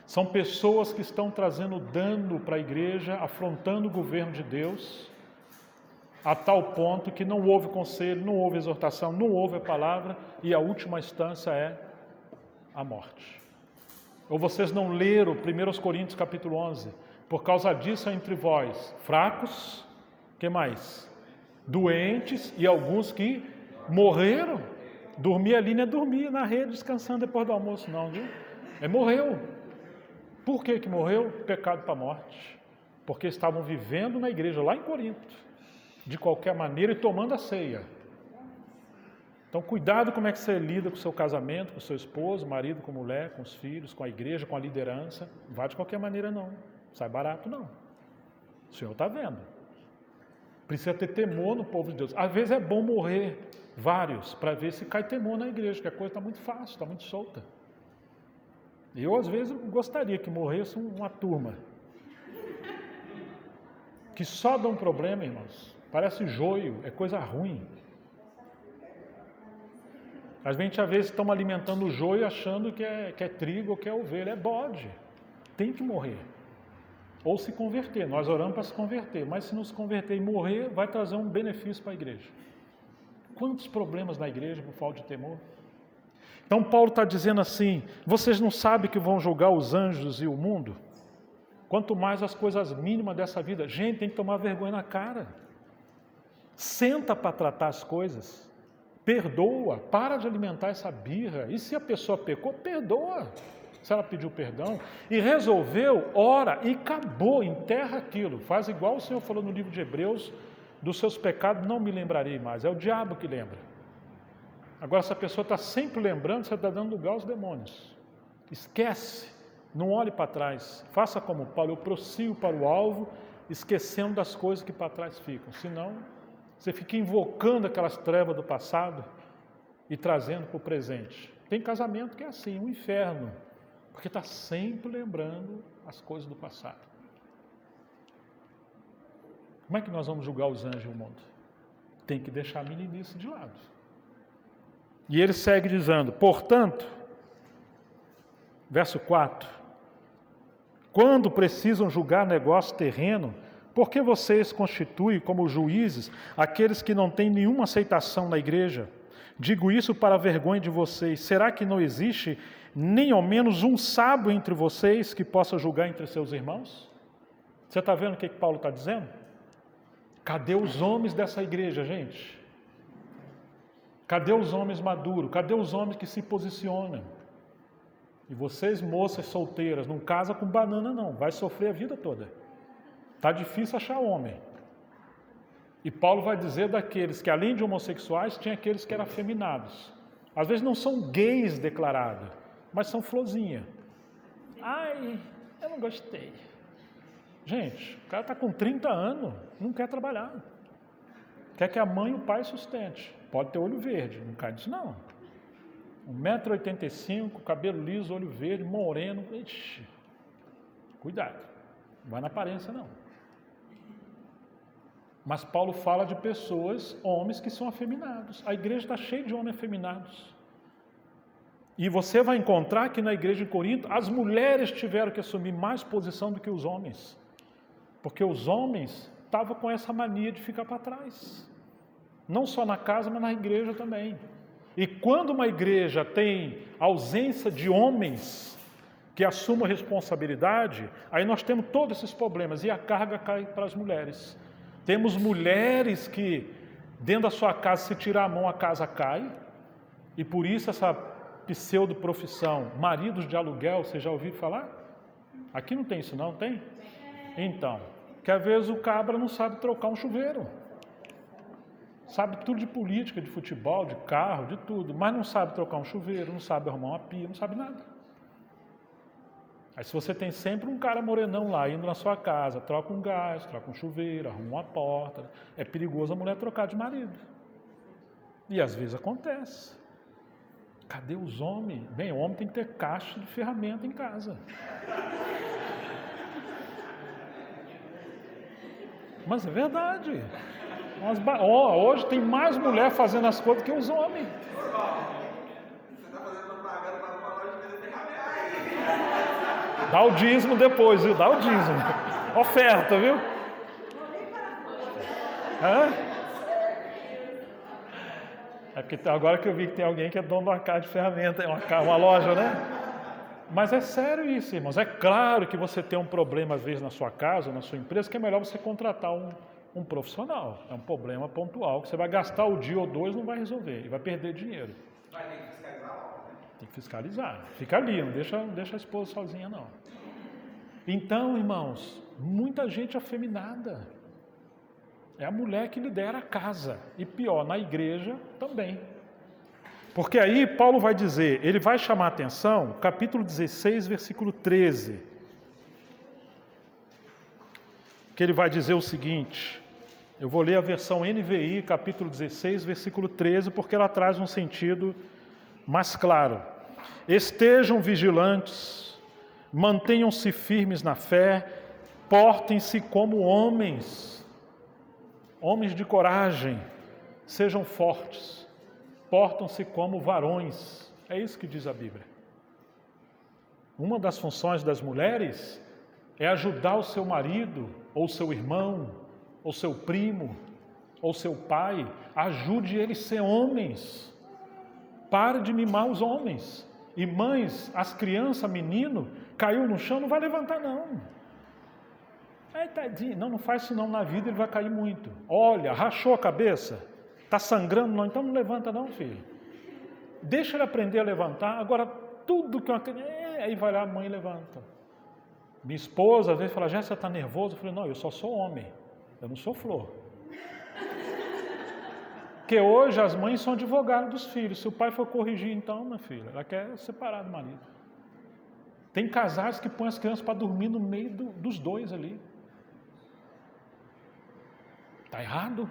São pessoas que estão trazendo dano para a igreja, afrontando o governo de Deus, a tal ponto que não houve conselho, não houve exortação, não houve a palavra, e a última instância é a morte. Ou vocês não leram 1 Coríntios capítulo 11? Por causa disso há entre vós fracos, que mais? Doentes e alguns que morreram. Dormir ali não é dormir na rede descansando depois do almoço, não, viu? Morreu. Por que morreu? Pecado para a morte. Porque estavam vivendo na igreja, lá em Corinto, de qualquer maneira e tomando a ceia. Então, cuidado como é que você lida com o seu casamento, com o seu esposo, marido com mulher, com os filhos, com a igreja, com a liderança. Não vai de qualquer maneira, não. Sai barato, não. O Senhor está vendo. Precisa ter temor no povo de Deus. Às vezes é bom morrer vários, para ver se cai temor na igreja, porque a coisa está muito fácil, está muito solta. Eu, às vezes, gostaria que morresse uma turma. Que só dá um problema, irmãos. Parece joio, é coisa ruim. A gente, às vezes, estamos alimentando o joio achando que é trigo ou que é ovelha. É bode. Tem que morrer. Ou se converter. Nós oramos para se converter. Mas se não se converter e morrer, vai trazer um benefício para a igreja. Quantos problemas na igreja por falta de temor? Então Paulo está dizendo assim, vocês não sabem que vão julgar os anjos e o mundo? Quanto mais as coisas mínimas dessa vida. Gente, tem que tomar vergonha na cara. Senta para tratar as coisas. Perdoa, para de alimentar essa birra. E se a pessoa pecou, perdoa. Se ela pediu perdão e resolveu, ora e acabou, enterra aquilo. Faz igual o Senhor falou no livro de Hebreus, dos seus pecados não me lembrarei mais. É o diabo que lembra. Agora, se a pessoa está sempre lembrando, você está dando lugar aos demônios. Esquece, não olhe para trás. Faça como Paulo, eu prossigo para o alvo, esquecendo das coisas que para trás ficam. Senão, você fica invocando aquelas trevas do passado e trazendo para o presente. Tem casamento que é assim, um inferno, porque está sempre lembrando as coisas do passado. Como é que nós vamos julgar os anjos e o mundo? Tem que deixar a meninice de lado. E ele segue dizendo, portanto, verso 4, quando precisam julgar negócio terreno, por que vocês constituem como juízes aqueles que não têm nenhuma aceitação na igreja? Digo isso para a vergonha de vocês. Será que não existe nem ao menos um sábio entre vocês que possa julgar entre seus irmãos? Você está vendo o que Paulo está dizendo? Cadê os homens dessa igreja, gente? Cadê os homens maduros? Cadê os homens que se posicionam? E vocês, moças solteiras, não casa com banana não, vai sofrer a vida toda. Está difícil achar homem. E Paulo vai dizer daqueles que, além de homossexuais, tinha aqueles que eram afeminados. Às vezes não são gays declarados, mas são florzinha. Ai, eu não gostei. Gente, o cara está com 30 anos, não quer trabalhar. Quer que a mãe e o pai sustente. Pode ter olho verde, não cai disso não. 1,85 m, cabelo liso, olho verde, moreno. Ixi, cuidado, não vai na aparência não. Mas Paulo fala de pessoas, homens que são afeminados. A igreja está cheia de homens afeminados. E você vai encontrar que na igreja de Corinto, as mulheres tiveram que assumir mais posição do que os homens. Porque os homens estavam com essa mania de ficar para trás. Não só na casa, mas na igreja também. E quando uma igreja tem ausência de homens que assuma a responsabilidade, aí nós temos todos esses problemas e a carga cai para as mulheres. Temos mulheres que, dentro da sua casa, se tirar a mão, a casa cai, e por isso essa pseudo-profissão, maridos de aluguel, você já ouviu falar? Aqui não tem isso não, tem? Então, que às vezes o cabra não sabe trocar um chuveiro. Sabe tudo de política, de futebol, de carro, de tudo, mas não sabe trocar um chuveiro, não sabe arrumar uma pia, não sabe nada. Aí se você tem sempre um cara morenão lá, indo na sua casa, troca um gás, troca um chuveiro, arruma uma porta, é perigoso a mulher trocar de marido. E às vezes acontece. Cadê os homens? Bem, o homem tem que ter caixa de ferramenta em casa. Mas é verdade. Hoje tem mais mulher fazendo as coisas que os homens. Você está fazendo propaganda para uma loja de vender ferramenta. Dá o dízimo depois, viu? Dá o dízimo. Oferta, viu? Hã? É porque agora que eu vi que tem alguém que é dono de uma casa de ferramenta, uma loja, né? Mas é sério isso, irmãos. É claro que você tem um problema, às vezes, na sua casa, na sua empresa, que é melhor você contratar um profissional. É um problema pontual, que você vai gastar o dia ou dois, não vai resolver, e vai perder dinheiro. Vai ter que fiscalizar logo, né? Tem que fiscalizar. Fica ali, não deixa a esposa sozinha, não. Então, irmãos, muita gente afeminada. É a mulher que lidera a casa. E pior, na igreja também. Porque aí Paulo vai dizer, ele vai chamar a atenção, capítulo 16, versículo 13. Que ele vai dizer o seguinte, eu vou ler a versão NVI, capítulo 16, versículo 13, porque ela traz um sentido mais claro. Estejam vigilantes, mantenham-se firmes na fé, portem-se como homens de coragem, sejam fortes, portam-se como varões. É isso que diz a Bíblia. Uma das funções das mulheres é ajudar o seu marido, ou seu irmão, ou seu primo, ou seu pai. Ajude eles a ser homens. Pare de mimar os homens. E mães, as crianças, menino, caiu no chão, não vai levantar não. Ai, tadinho. Não faz isso não, na vida ele vai cair muito. Olha, rachou a cabeça, está sangrando, não, então não levanta não, filho. Deixa ele aprender a levantar. Agora, tudo que uma criança... aí vai lá, a mãe levanta. Minha esposa, às vezes, fala, já você está nervoso? Eu falei, não, eu só sou homem, eu não sou flor. Porque hoje as mães são advogadas dos filhos. Se o pai for corrigir, então, minha filha, ela quer separar do marido. Tem casais que põem as crianças para dormir no meio dos dois ali. Está errado?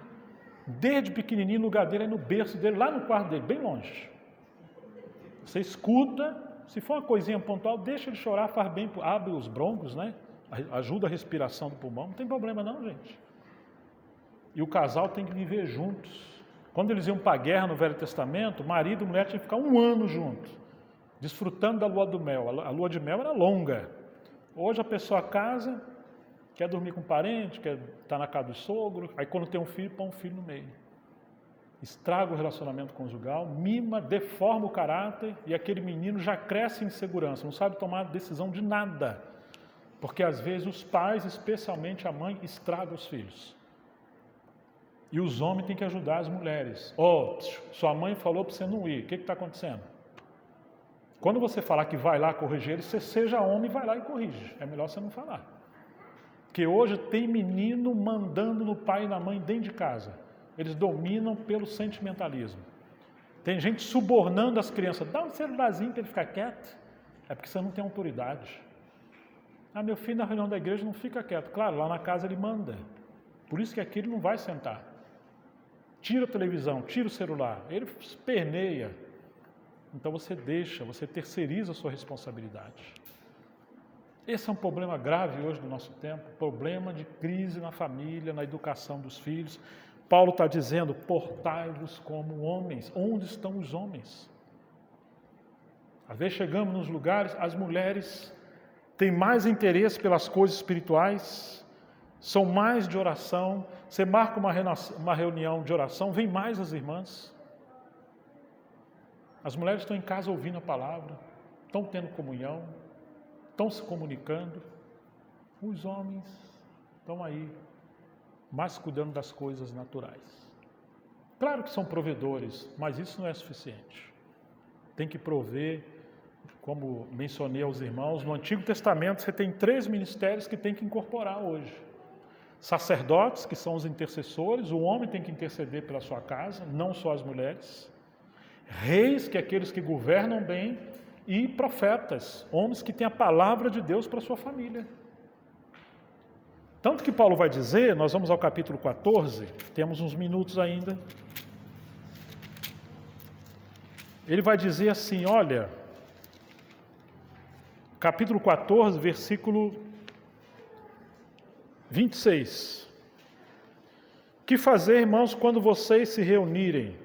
Desde pequenininho, o lugar dele é no berço dele, lá no quarto dele, bem longe. Você escuta, se for uma coisinha pontual, deixa ele chorar, faz bem, abre os brônquios, né? Ajuda a respiração do pulmão, não tem problema não, gente. E o casal tem que viver juntos. Quando eles iam para a guerra no Velho Testamento, marido e mulher tinham que ficar 1 ano juntos, desfrutando da lua do mel. A lua de mel era longa. Hoje a pessoa casa, quer dormir com parente, quer estar na casa do sogro, aí quando tem um filho, põe um filho no meio. Estraga o relacionamento conjugal, mima, deforma o caráter e aquele menino já cresce em insegurança, não sabe tomar decisão de nada. Porque às vezes os pais, especialmente a mãe, estragam os filhos. E os homens têm que ajudar as mulheres. Sua mãe falou para você não ir, o que está acontecendo? Quando você falar que vai lá corrigir ele, você seja homem e vai lá e corrige. É melhor você não falar. Porque hoje tem menino mandando no pai e na mãe dentro de casa. Eles dominam pelo sentimentalismo. Tem gente subornando as crianças. Dá um celularzinho para ele ficar quieto. É porque você não tem autoridade. Meu filho na reunião da igreja não fica quieto. Claro, lá na casa ele manda. Por isso que aqui ele não vai sentar. Tira a televisão, tira o celular. Ele esperneia. Então você terceiriza a sua responsabilidade. Esse é um problema grave hoje do nosso tempo, problema de crise na família, na educação dos filhos. Paulo está dizendo, portai-vos como homens. Onde estão os homens? Às vezes chegamos nos lugares, as mulheres têm mais interesse pelas coisas espirituais, são mais de oração. Você marca uma reunião de oração, vem mais as irmãs. As mulheres estão em casa ouvindo a palavra, estão tendo comunhão, estão se comunicando, os homens estão aí, mais cuidando das coisas naturais. Claro que são provedores, mas isso não é suficiente. Tem que prover, como mencionei aos irmãos, no Antigo Testamento você tem 3 ministérios que tem que incorporar hoje. Sacerdotes, que são os intercessores, o homem tem que interceder pela sua casa, não só as mulheres. Reis, que é aqueles que governam bem, e profetas, homens que têm a palavra de Deus para a sua família. Tanto que Paulo vai dizer, nós vamos ao capítulo 14, temos uns minutos ainda. Ele vai dizer assim, olha, capítulo 14, versículo 26. Que fazer, irmãos, quando vocês se reunirem?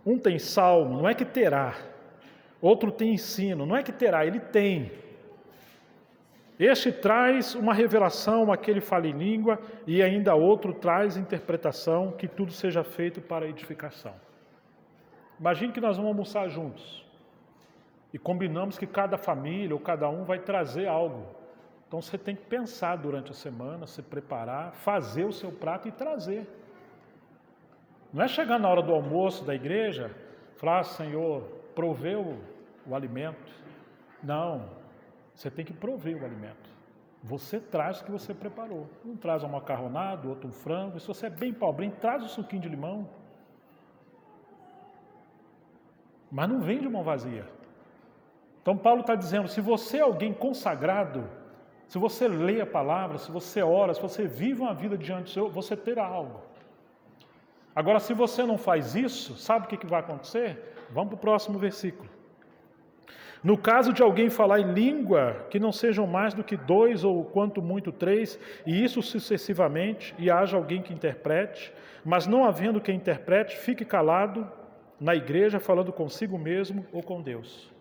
Um tem salmo, não é que terá. Outro tem ensino, não é que terá, ele tem. Este traz uma revelação, aquele fala em língua, e ainda outro traz interpretação, que tudo seja feito para edificação. Imagine que nós vamos almoçar juntos, e combinamos que cada família ou cada um vai trazer algo. Então você tem que pensar durante a semana, se preparar, fazer o seu prato e trazer. Não é chegar na hora do almoço da igreja, falar, Senhor, proveu o alimento. Não, você tem que prover o alimento. Você traz o que você preparou. Um traz um macarronado, outro um frango. E se você é bem pobrinho, traz um suquinho de limão. Mas não vem de mão vazia. Então Paulo está dizendo, se você é alguém consagrado, se você lê a palavra, se você ora, se você vive uma vida diante do Senhor, você terá algo. Agora, se você não faz isso, sabe o que vai acontecer? Vamos para o próximo versículo. No caso de alguém falar em língua, que não sejam mais do que 2 ou quanto muito 3, e isso sucessivamente, e haja alguém que interprete, mas não havendo quem interprete, fique calado na igreja, falando consigo mesmo ou com Deus.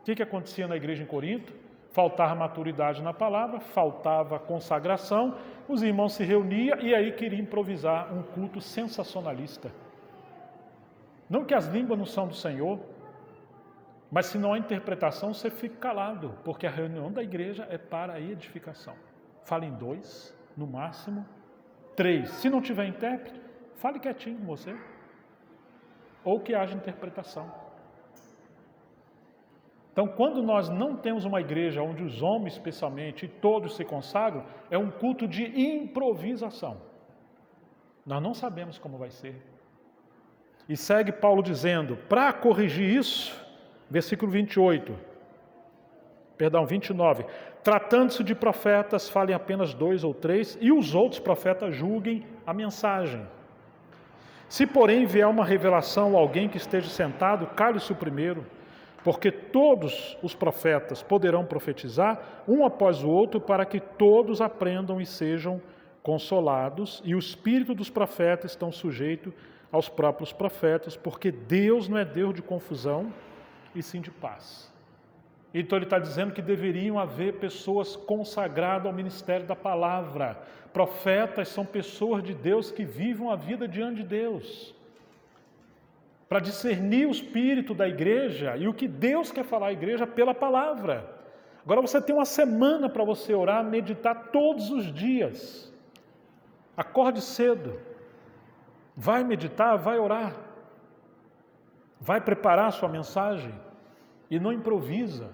O que acontecia na igreja em Corinto? Faltava maturidade na palavra, faltava consagração, os irmãos se reuniam e aí queriam improvisar um culto sensacionalista. Não que as línguas não são do Senhor, mas se não há interpretação, você fica calado, porque a reunião da igreja é para a edificação. Fale em 2, no máximo 3. Se não tiver intérprete, fale quietinho com você. Ou que haja interpretação. Então, quando nós não temos uma igreja onde os homens, especialmente, e todos se consagram, é um culto de improvisação. Nós não sabemos como vai ser. E segue Paulo dizendo, para corrigir isso, versículo 29, tratando-se de profetas, falem apenas 2 ou 3, e os outros profetas julguem a mensagem. Se, porém, vier uma revelação a alguém que esteja sentado, cale-se o primeiro, porque todos os profetas poderão profetizar, um após o outro, para que todos aprendam e sejam consolados, e o espírito dos profetas estão sujeito aos próprios profetas, porque Deus não é Deus de confusão, e sim de paz. Então ele está dizendo que deveriam haver pessoas consagradas ao ministério da palavra. Profetas são pessoas de Deus que vivem a vida diante de Deus, para discernir o espírito da igreja e o que Deus quer falar à igreja pela palavra. Agora você tem uma semana para você orar, meditar todos os dias. Acorde cedo, vai meditar, vai orar, vai preparar a sua mensagem e não improvisa.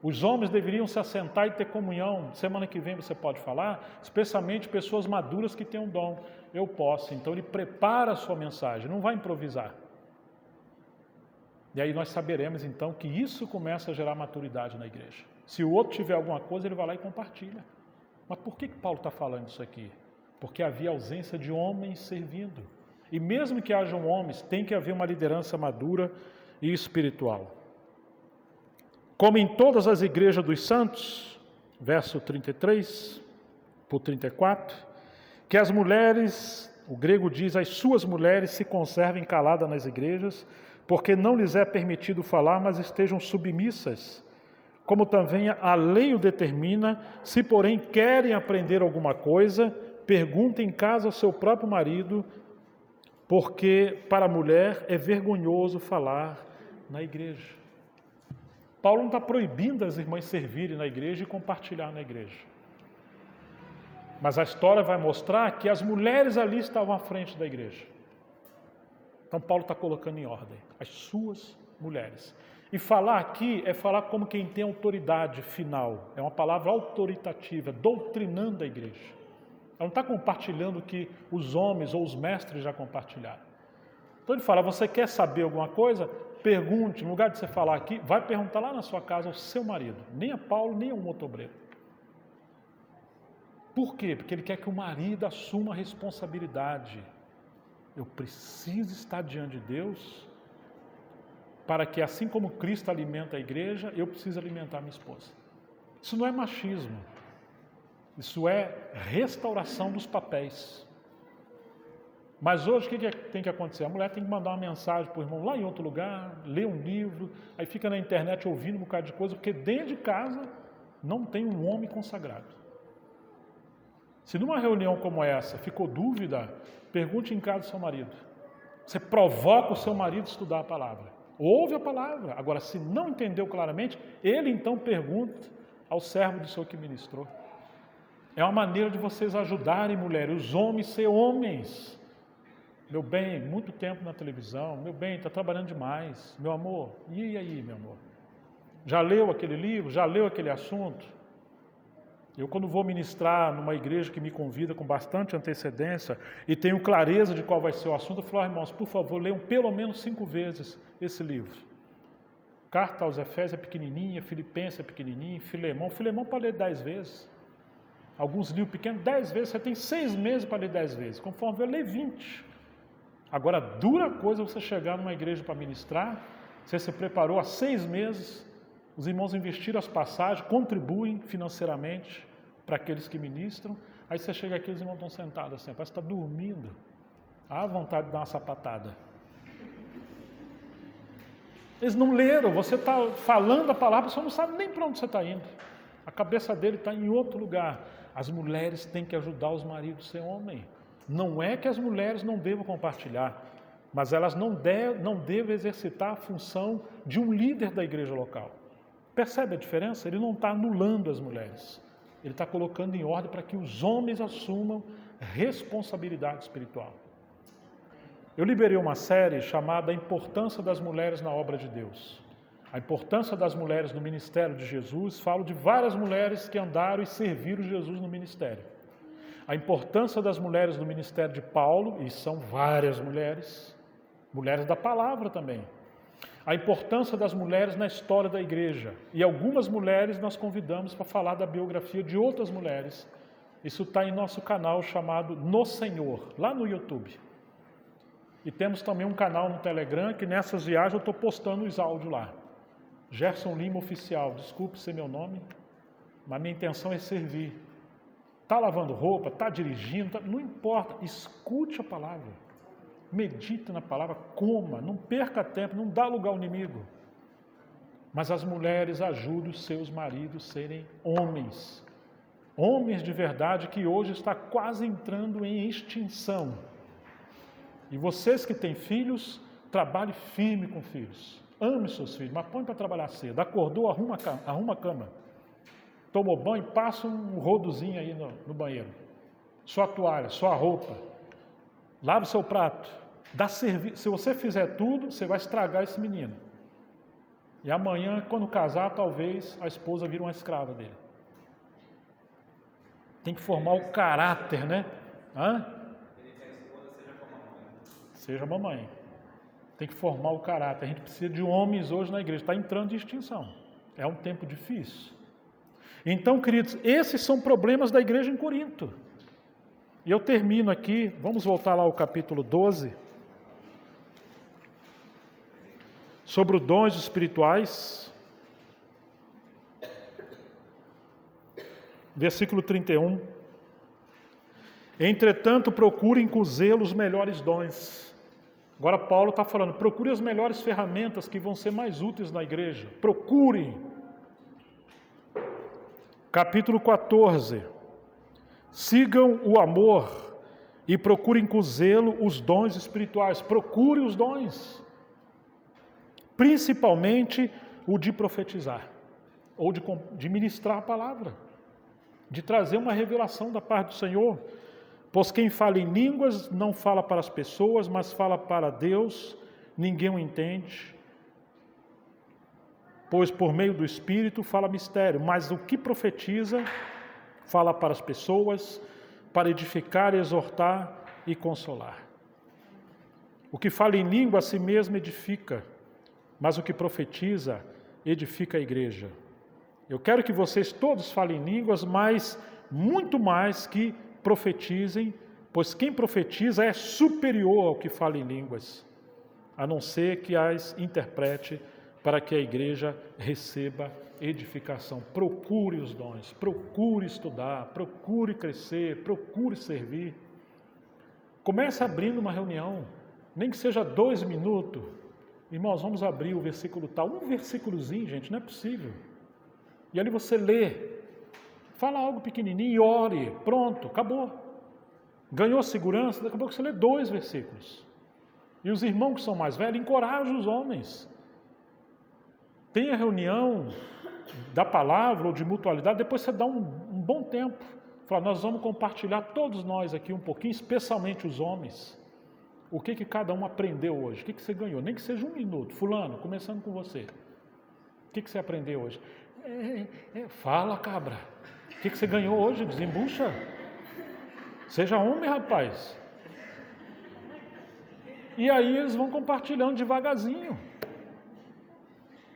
Os homens deveriam se assentar e ter comunhão. Semana que vem você pode falar, especialmente pessoas maduras que têm um dom. Eu posso. Então ele prepara a sua mensagem, não vai improvisar. E aí nós saberemos então que isso começa a gerar maturidade na igreja. Se o outro tiver alguma coisa, ele vai lá e compartilha. Mas por que Paulo está falando isso aqui? Porque havia ausência de homens servindo. E mesmo que hajam homens, tem que haver uma liderança madura e espiritual. Como em todas as igrejas dos santos, verso 33 por 34, que as mulheres, o grego diz, as suas mulheres se conservem caladas nas igrejas, porque não lhes é permitido falar, mas estejam submissas, como também a lei o determina. Se, porém, querem aprender alguma coisa, perguntem em casa ao seu próprio marido, porque para a mulher é vergonhoso falar na igreja. Paulo não está proibindo as irmãs servirem na igreja e compartilhar na igreja. Mas a história vai mostrar que as mulheres ali estavam à frente da igreja. Então Paulo está colocando em ordem as suas mulheres. E falar aqui é falar como quem tem autoridade final. É uma palavra autoritativa, doutrinando a igreja. Ela não está compartilhando o que os homens ou os mestres já compartilharam. Então ele fala, você quer saber alguma coisa? Pergunte, no lugar de você falar aqui, vai perguntar lá na sua casa ao seu marido. Nem a Paulo, nem a um outro obreiro. Por quê? Porque ele quer que o marido assuma a responsabilidade. Eu preciso estar diante de Deus para que, assim como Cristo alimenta a igreja, eu preciso alimentar minha esposa. Isso não é machismo. Isso é restauração dos papéis. Mas hoje o que tem que acontecer? A mulher tem que mandar uma mensagem para o irmão lá em outro lugar, ler um livro, aí fica na internet ouvindo um bocado de coisa, porque dentro de casa não tem um homem consagrado. Se numa reunião como essa ficou dúvida, pergunte em casa do seu marido. Você provoca o seu marido a estudar a palavra. Ouve a palavra. Agora, se não entendeu claramente, ele então pergunta ao servo do Senhor que ministrou. É uma maneira de vocês ajudarem, mulheres, os homens ser homens. Meu bem, muito tempo na televisão. Meu bem, está trabalhando demais. Meu amor, e aí, meu amor? Já leu aquele livro? Já leu aquele assunto? Eu, quando vou ministrar numa igreja que me convida com bastante antecedência e tenho clareza de qual vai ser o assunto, eu falo, irmãos, por favor, leiam pelo menos 5 vezes esse livro. Carta aos Efésios é pequenininha, Filipenses é pequenininho, Filemão pode ler 10 vezes. Alguns livros pequenos, 10 vezes, você tem 6 meses para ler 10 vezes. Conforme eu leio 20. Agora, dura coisa você chegar numa igreja para ministrar, você se preparou há 6 meses, os irmãos investiram as passagens, contribuem financeiramente para aqueles que ministram, aí você chega aqui, os irmãos estão sentados assim, parece que está dormindo. Há vontade de dar uma sapatada. Eles não leram, você está falando a palavra, você não sabe nem para onde você está indo. A cabeça dele está em outro lugar. As mulheres têm que ajudar os maridos a ser homem. Não é que as mulheres não devam compartilhar, mas elas não devem exercitar a função de um líder da igreja local. Percebe a diferença? Ele não está anulando as mulheres. Ele está colocando em ordem para que os homens assumam responsabilidade espiritual. Eu liberei uma série chamada A Importância das Mulheres na Obra de Deus. A importância das mulheres no ministério de Jesus, falo de várias mulheres que andaram e serviram Jesus no ministério. A importância das mulheres no ministério de Paulo, e são várias mulheres da palavra também. A importância das mulheres na história da igreja. E algumas mulheres nós convidamos para falar da biografia de outras mulheres. Isso está em nosso canal chamado No Senhor, lá no YouTube. E temos também um canal no Telegram, que nessas viagens eu estou postando os áudios lá. Gerson Lima Oficial, desculpe ser meu nome, mas minha intenção é servir. Está lavando roupa, está dirigindo, não importa, escute a palavra, medite na palavra, coma, não perca tempo, não dá lugar ao inimigo. Mas as mulheres ajudam os seus maridos a serem homens, homens de verdade que hoje está quase entrando em extinção. E vocês que têm filhos, trabalhe firme com filhos. Ame seus filhos, mas põe para trabalhar cedo. Acordou, arruma a cama. Tomou banho, passa um rodozinho aí no banheiro. Sua toalha, sua roupa. Lava o seu prato. Dá serviço. Se você fizer tudo, você vai estragar esse menino. E amanhã, quando casar, talvez a esposa vire uma escrava dele. Tem que formar o caráter, né? Seja mamãe. Tem que formar o caráter. A gente precisa de homens hoje na igreja. Está entrando em extinção. É um tempo difícil. Então, queridos, esses são problemas da igreja em Corinto. E eu termino aqui. Vamos voltar lá ao capítulo 12. Sobre os dons espirituais. Versículo 31. Entretanto, procurem com zelo os melhores dons. Agora Paulo está falando, procure as melhores ferramentas que vão ser mais úteis na igreja. Procurem. Capítulo 14. Sigam o amor e procurem com zelo os dons espirituais. Procure os dons. Principalmente o de profetizar, ou de ministrar a palavra, de trazer uma revelação da parte do Senhor. Pois quem fala em línguas não fala para as pessoas, mas fala para Deus, ninguém o entende. Pois por meio do Espírito fala mistério, mas o que profetiza fala para as pessoas, para edificar, exortar e consolar. O que fala em língua a si mesmo edifica, mas o que profetiza edifica a igreja. Eu quero que vocês todos falem línguas, mas muito mais que profetizem, pois quem profetiza é superior ao que fala em línguas, a não ser que as interprete para que a igreja receba edificação. Procure os dons, procure estudar, procure crescer, procure servir. Comece abrindo uma reunião, nem que seja 2 minutos. Irmãos, vamos abrir o versículo tal, um versículozinho, gente, não é possível. E ali você lê, fala algo pequenininho e ore, pronto, acabou. Ganhou segurança, daqui a pouco você lê 2 versículos. E os irmãos que são mais velhos, encorajam os homens. Tenha reunião da palavra ou de mutualidade, depois você dá um bom tempo. Fala, nós vamos compartilhar todos nós aqui um pouquinho, especialmente os homens. O que cada um aprendeu hoje? O que você ganhou? Nem que seja 1 minuto. Fulano, começando com você. O que você aprendeu hoje? Fala, cabra. O que você ganhou hoje? Desembucha. Seja homem, rapaz. E aí eles vão compartilhando devagarzinho.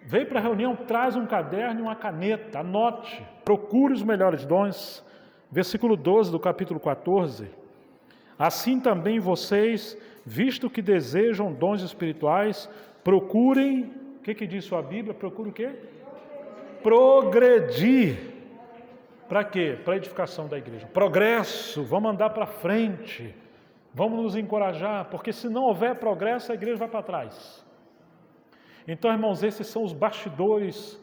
Vem para a reunião, traz um caderno e uma caneta, anote, procure os melhores dons. Versículo 12 do capítulo 14. Assim também vocês, visto que desejam dons espirituais, procurem, o que diz sua Bíblia? Procure o quê? Progredir. Para quê? Para a edificação da igreja. Progresso, vamos andar para frente, vamos nos encorajar, porque se não houver progresso, a igreja vai para trás. Então, irmãos, esses são os bastidores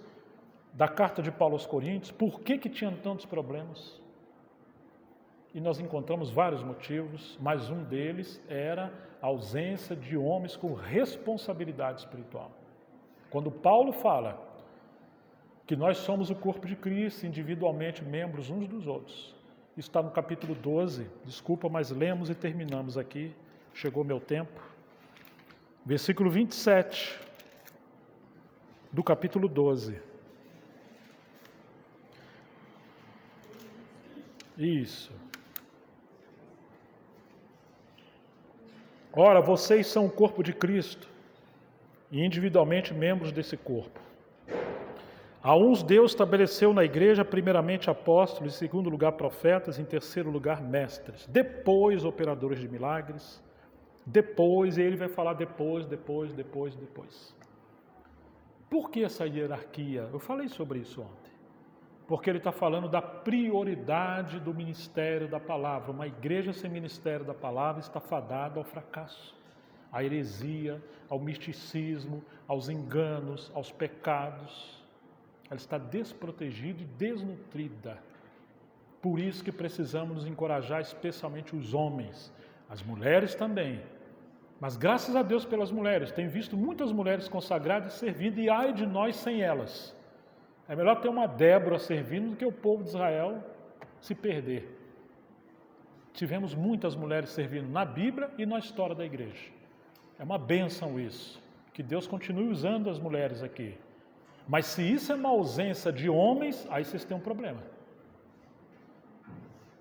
da carta de Paulo aos Coríntios. Por que tinham tantos problemas? E nós encontramos vários motivos, mas um deles era a ausência de homens com responsabilidade espiritual. Quando Paulo fala que nós somos o corpo de Cristo, individualmente membros uns dos outros, isso está no capítulo 12, desculpa, mas lemos e terminamos aqui, chegou meu tempo. Versículo 27 do capítulo 12. Isso. Ora, vocês são o corpo de Cristo e individualmente membros desse corpo. A uns Deus estabeleceu na igreja primeiramente apóstolos, em segundo lugar profetas, em terceiro lugar mestres, depois operadores de milagres, depois, e ele vai falar depois. Por que essa hierarquia? Eu falei sobre isso ontem. Porque ele está falando da prioridade do ministério da palavra. Uma igreja sem ministério da palavra está fadada ao fracasso, à heresia, ao misticismo, aos enganos, aos pecados. Ela está desprotegida e desnutrida. Por isso que precisamos nos encorajar, especialmente os homens, as mulheres também. Mas graças a Deus pelas mulheres, tenho visto muitas mulheres consagradas servindo e ai de nós sem elas. É melhor ter uma Débora servindo do que o povo de Israel se perder. Tivemos muitas mulheres servindo na Bíblia e na história da igreja. É uma bênção isso, que Deus continue usando as mulheres aqui. Mas se isso é uma ausência de homens, aí vocês têm um problema.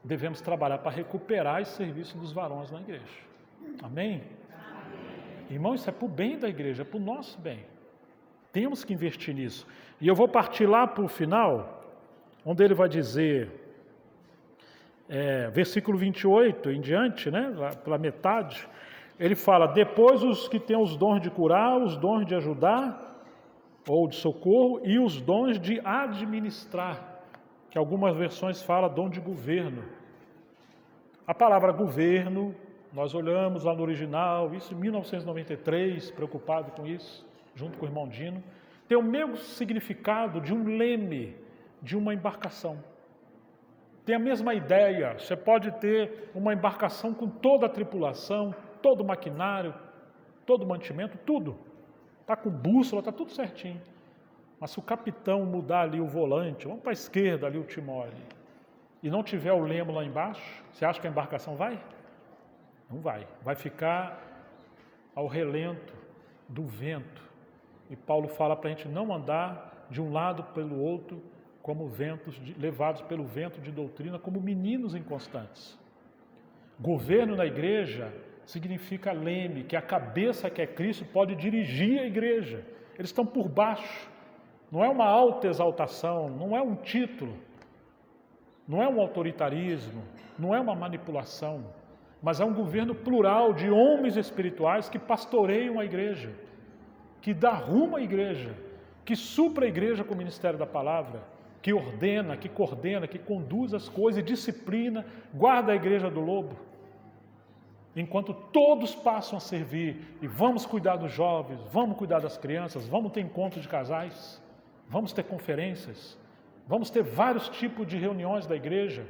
Devemos trabalhar para recuperar esse serviço dos varões na igreja. Amém? Irmão, isso é para o bem da igreja, é para o nosso bem. Temos que investir nisso. E eu vou partir lá para o final, onde ele vai dizer, versículo 28 em diante, né, lá pela metade, ele fala, depois os que têm os dons de curar, os dons de ajudar, ou de socorro, e os dons de administrar, que algumas versões falam dom de governo. A palavra governo, nós olhamos lá no original, isso em 1993, preocupado com isso, junto com o irmão Dino, tem o mesmo significado de um leme, de uma embarcação. Tem a mesma ideia, você pode ter uma embarcação com toda a tripulação, todo o maquinário, todo o mantimento, tudo. Está com bússola, está tudo certinho. Mas se o capitão mudar ali o volante, vamos para a esquerda ali o timó ali, e não tiver o lemo lá embaixo, você acha que a embarcação vai? Não vai. Vai ficar ao relento do vento. E Paulo fala para a gente não andar de um lado pelo outro, como levados pelo vento de doutrina, como meninos inconstantes. Governo na igreja significa leme, que a cabeça que é Cristo pode dirigir a igreja. Eles estão por baixo. Não é uma alta exaltação, não é um título, não é um autoritarismo, não é uma manipulação, mas é um governo plural de homens espirituais que pastoreiam a igreja, que dá rumo à igreja, que supra a igreja com o ministério da palavra, que ordena, que coordena, que conduz as coisas, disciplina, guarda a igreja do lobo. Enquanto todos passam a servir, e vamos cuidar dos jovens, vamos cuidar das crianças, vamos ter encontros de casais, vamos ter conferências, vamos ter vários tipos de reuniões da igreja,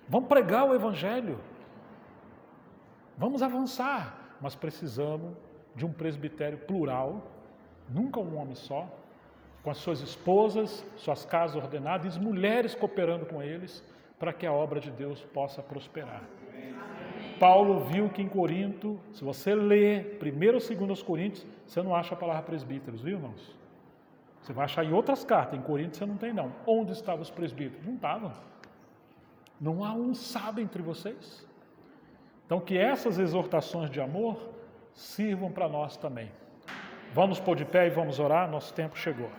vamos pregar o evangelho, vamos avançar, mas precisamos de um presbitério plural, nunca um homem só, com as suas esposas, suas casas ordenadas, e as mulheres cooperando com eles, para que a obra de Deus possa prosperar. Paulo viu que em Corinto, se você ler 1 ou 2 Coríntios, você não acha a palavra presbíteros, viu, irmãos? Você vai achar em outras cartas, em Corinto você não tem não. Onde estavam os presbíteros? Não estavam. Não há um sábio entre vocês? Então que essas exortações de amor sirvam para nós também. Vamos pôr de pé e vamos orar, nosso tempo chegou.